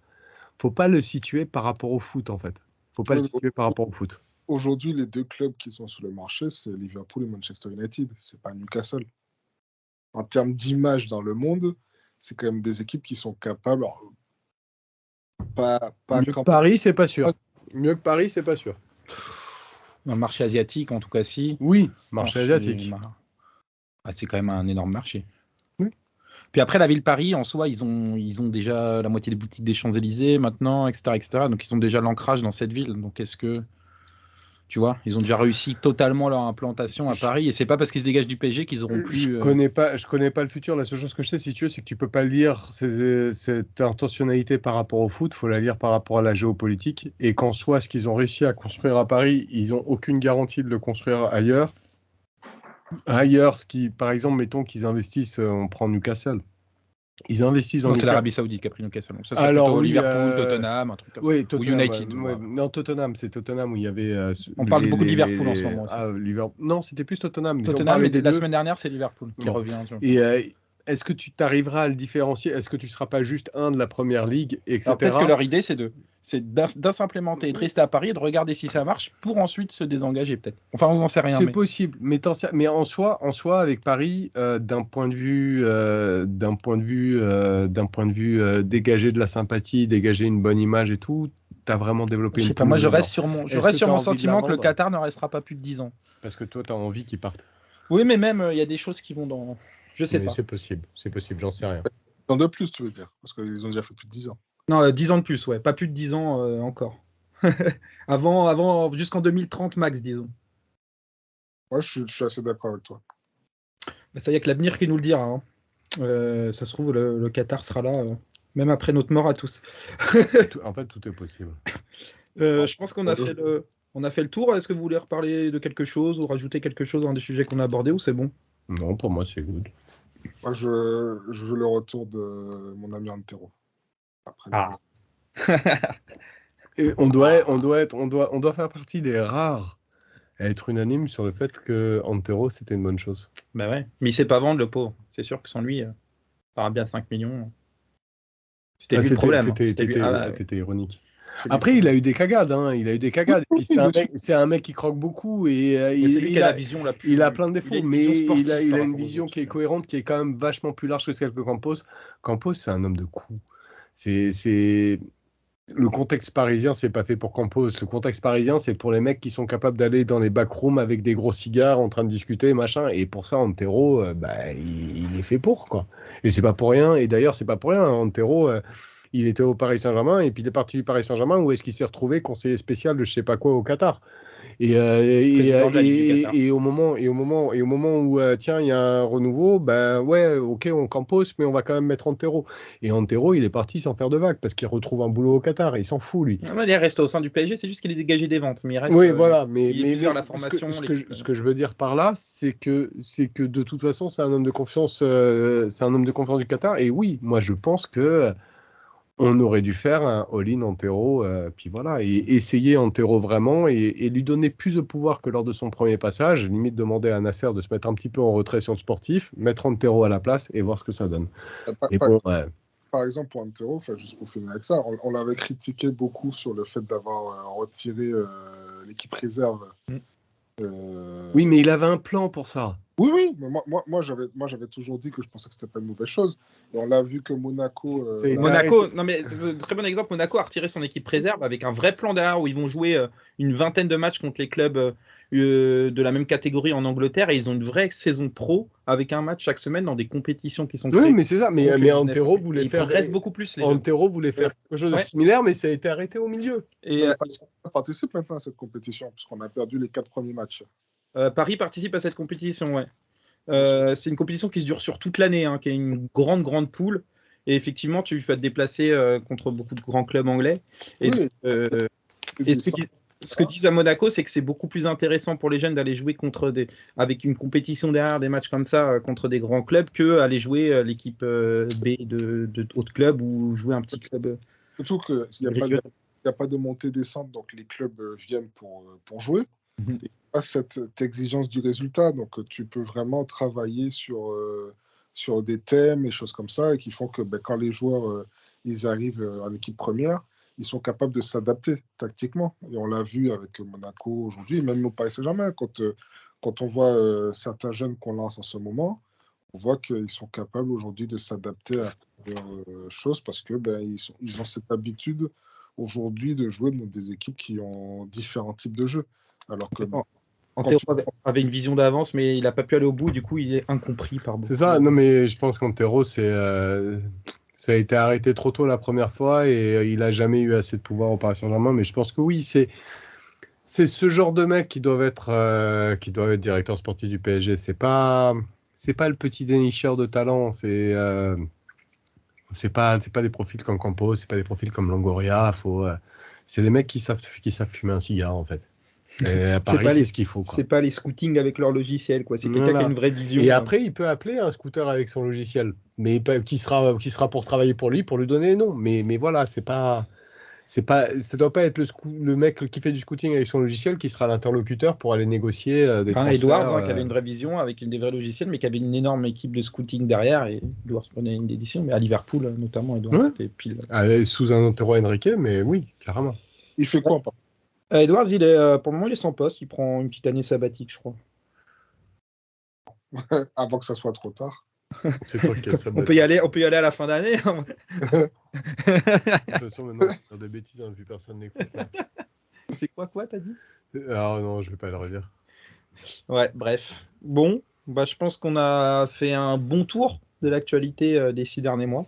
faut pas le situer par rapport au foot en fait. Faut pas le situer par rapport au foot. Aujourd'hui, les deux clubs qui sont sur le marché, c'est Liverpool et Manchester United. C'est pas Newcastle. En termes d'image dans le monde, c'est quand même des équipes qui sont capables. Alors, Mieux que Paris, c'est pas sûr. Mieux que Paris, c'est pas sûr. Dans le marché asiatique, en tout cas, si. Oui, marché asiatique. C'est quand même un énorme marché. Oui. Puis après, la ville Paris, en soi, ils ont déjà la moitié des boutiques des Champs-Élysées maintenant, etc., etc. Donc, ils ont déjà l'ancrage dans cette ville. Donc, est-ce que... Tu vois, ils ont déjà réussi totalement leur implantation à Paris, et c'est pas parce qu'ils se dégagent du PSG qu'ils auront plus. Je connais pas le futur. La seule chose que je sais, si tu veux, c'est que tu peux pas lire cette intentionnalité par rapport au foot. Faut la lire par rapport à la géopolitique. Et qu'en soit, ce qu'ils ont réussi à construire à Paris, ils ont aucune garantie de le construire ailleurs. Ailleurs, par exemple, mettons qu'ils investissent, on prend Newcastle. Ils investissent dans. Non, c'est l'Arabie Saoudite qui a pris Newcastle. Donc ça serait alors plutôt oui, Liverpool, Tottenham, un truc comme ça. Tottenham, ou United. Ouais. Non, Tottenham, c'est Tottenham où il y avait. On parle beaucoup de Liverpool en ce moment aussi. Non, c'était plus Tottenham. Tottenham, mais la semaine dernière, c'est Liverpool qui revient. Et est-ce que tu t'arriveras à le différencier? Est-ce que tu ne seras pas juste un de la première ligue, etc. Alors, peut-être que leur idée, c'est d'implémenter et de rester à Paris et de regarder si ça marche pour ensuite se désengager, peut-être. Enfin, on n'en sait rien. C'est possible, mais en soi, avec Paris, d'un point de vue dégager de la sympathie, dégager une bonne image et tout, tu as vraiment développé une. Moi, je reste sur mon sentiment que le Qatar ne restera pas plus de 10 ans. Parce que toi, tu as envie qu'ils partent. Oui, mais même, il y a des choses qui vont dans. Je sais pas. C'est possible, j'en sais rien. Dans de plus, tu veux dire, parce qu'ils ont déjà fait plus de 10 ans. Non, 10 ans de plus, ouais. Pas plus de 10 ans encore. avant, jusqu'en 2030 max, disons. Moi, je suis assez d'accord avec toi. Ça y est que l'avenir qui nous le dira. Hein. Ça se trouve, le Qatar sera là, même après notre mort à tous. En fait, tout est possible. Je pense qu'on a fait le tour. Est-ce que vous voulez reparler de quelque chose ou rajouter quelque chose dans des sujets qu'on a abordés ou c'est bon? Non, pour moi, c'est good. Moi, je veux le retour de mon ami Antero. Après, Et on doit faire partie des rares à être unanime sur le fait que Antero, c'était une bonne chose. Bah ouais, mais il sait pas vendre, le pauvre. C'est sûr que sans lui, par bien 5 millions. C'était lui le problème. T'étais ironique. Après, il a eu des cagades. Et puis c'est un mec qui croque beaucoup. Et il a la vision la plus. Il a plein de défauts, mais il a une vision qui est cohérente, qui est quand même vachement plus large que celle que Campos. Campos, c'est un homme de coup. Le contexte parisien, c'est pas fait pour Campos. Le contexte parisien, c'est pour les mecs qui sont capables d'aller dans les backrooms avec des gros cigares en train de discuter, machin. Et pour ça, Antero, il est fait pour, quoi. Et c'est pas pour rien. Et d'ailleurs, c'est pas pour rien. Antero, il était au Paris Saint-Germain et puis il est parti du Paris Saint-Germain où est-ce qu'il s'est retrouvé conseiller spécial de je sais pas quoi au Qatar. Et au moment où tiens, il y a un renouveau, ben ouais, ok, on campos, mais on va quand même mettre Antero. Et Antero, il est parti sans faire de vagues parce qu'il retrouve un boulot au Qatar. Il s'en fout, lui. Il reste au sein du PSG, c'est juste qu'il est dégagé des ventes, mais il reste. Oui, voilà, il est plus vers la formation. Ce que je veux dire par là, c'est que de toute façon, c'est un homme de confiance, du Qatar. Et oui, moi, je pense que on aurait dû faire un all-in Antero, puis voilà, et essayer Antero vraiment et lui donner plus de pouvoir que lors de son premier passage, limite demander à Nasser de se mettre un petit peu en retrait sur le sportif, mettre Antero à la place et voir ce que ça donne. Par exemple, pour Antero, juste pour finir avec ça, on l'avait critiqué beaucoup sur le fait d'avoir retiré l'équipe réserve. Oui, mais il avait un plan pour ça. Oui, mais moi j'avais toujours dit que je pensais que c'était pas une mauvaise chose. Et on l'a vu que Monaco. Non mais très bon exemple, Monaco a retiré son équipe réserve avec un vrai plan derrière où ils vont jouer une vingtaine de matchs contre les clubs de la même catégorie en Angleterre et ils ont une vraie saison pro avec un match chaque semaine dans des compétitions qui sont créées. Oui, mais c'est ça. Mais Antero voulait faire. Beaucoup plus. Antero voulait faire quelque chose de similaire, mais ça a été arrêté au milieu. Et on participe maintenant à cette compétition puisqu'on a perdu les 4 premiers matchs. Paris participe à cette compétition, ouais. C'est une compétition qui se dure sur toute l'année, qui est une grande poule. Et effectivement, tu vas te déplacer contre beaucoup de grands clubs anglais. Et, ce que disent à Monaco, c'est que c'est beaucoup plus intéressant pour les jeunes d'aller jouer avec une compétition derrière, des matchs comme ça, contre des grands clubs, que aller jouer l'équipe B de autres clubs ou jouer un petit club. Surtout qu'il n'y a pas de montée-descente, donc les clubs viennent pour jouer. Et pas cette exigence du résultat, donc tu peux vraiment travailler sur des thèmes et choses comme ça, et qui font que quand les joueurs ils arrivent en équipe première, ils sont capables de s'adapter tactiquement. Et on l'a vu avec Monaco aujourd'hui, même au Paris Saint-Germain, quand on voit certains jeunes qu'on lance en ce moment, on voit qu'ils sont capables aujourd'hui de s'adapter à plusieurs choses parce que ils ont cette habitude aujourd'hui de jouer dans des équipes qui ont différents types de jeux. Alors que Antero avait une vision d'avance, mais il n'a pas pu aller au bout, du coup il est incompris par beaucoup. C'est ça, non mais je pense qu'Antero, ça a été arrêté trop tôt la première fois et il n'a jamais eu assez de pouvoir au Paris Saint-Germain, mais je pense que oui, c'est ce genre de mec qui doivent être directeur sportif du PSG. C'est pas le petit dénicheur de talent, c'est pas des profils comme Campos, c'est pas des profils comme Longoria, c'est des mecs qui savent fumer un cigare en fait. Et à Paris, c'est ce qu'il faut. C'est pas les scootings avec leur logiciel, quoi. C'est quelqu'un qui a une vraie vision. Et après, il peut appeler un scooter avec son logiciel, mais qui sera pour travailler pour lui donner les noms. Mais voilà, ça doit pas être le mec qui fait du scooting avec son logiciel qui sera l'interlocuteur pour aller négocier des transferts. Edwards, qui avait une vraie vision avec des vrais logiciels, mais qui avait une énorme équipe de scooting derrière. Et Edwards prenait une édition, mais à Liverpool notamment, Edwards c'était pile. Sous un Antero Henrique, mais oui, carrément. Il fait quoi Edwards, pour le moment, il est sans poste. Il prend une petite année sabbatique, je crois. Avant que ça soit trop tard. C'est toi qui as on peut y aller à la fin d'année. De toute façon, maintenant, faire des bêtises, vu personne n'écoute. C'est quoi, t'as dit? Ah non, je vais pas le redire. Ouais, bref. Bon, je pense qu'on a fait un bon tour de l'actualité des 6 derniers mois.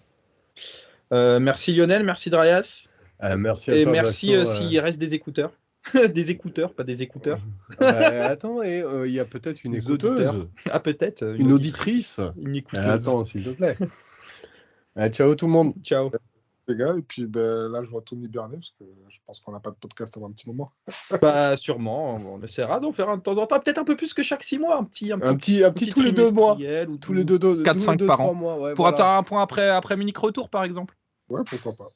Merci Lionel, merci Drayas. Merci à toi. Et merci s'il reste des écouteurs. Des écouteurs, pas des écouteurs. Attends, et il y a peut-être une écouteuse. Ah, peut-être. Une auditrice. Une écouteuse. Attends, s'il te plaît. Ciao tout le monde. Ciao. Les gars, et puis là, je vois Tony hiberner parce que je pense qu'on n'a pas de podcast avant un petit moment. Sûrement. On essaiera d'en faire un de temps en temps. Peut-être un peu plus que chaque 6 mois. Un petit tous les 2 mois. Tous les 4-5 par an. Mois, ouais, pour faire un point après Munich retour, par exemple. Ouais, pourquoi pas.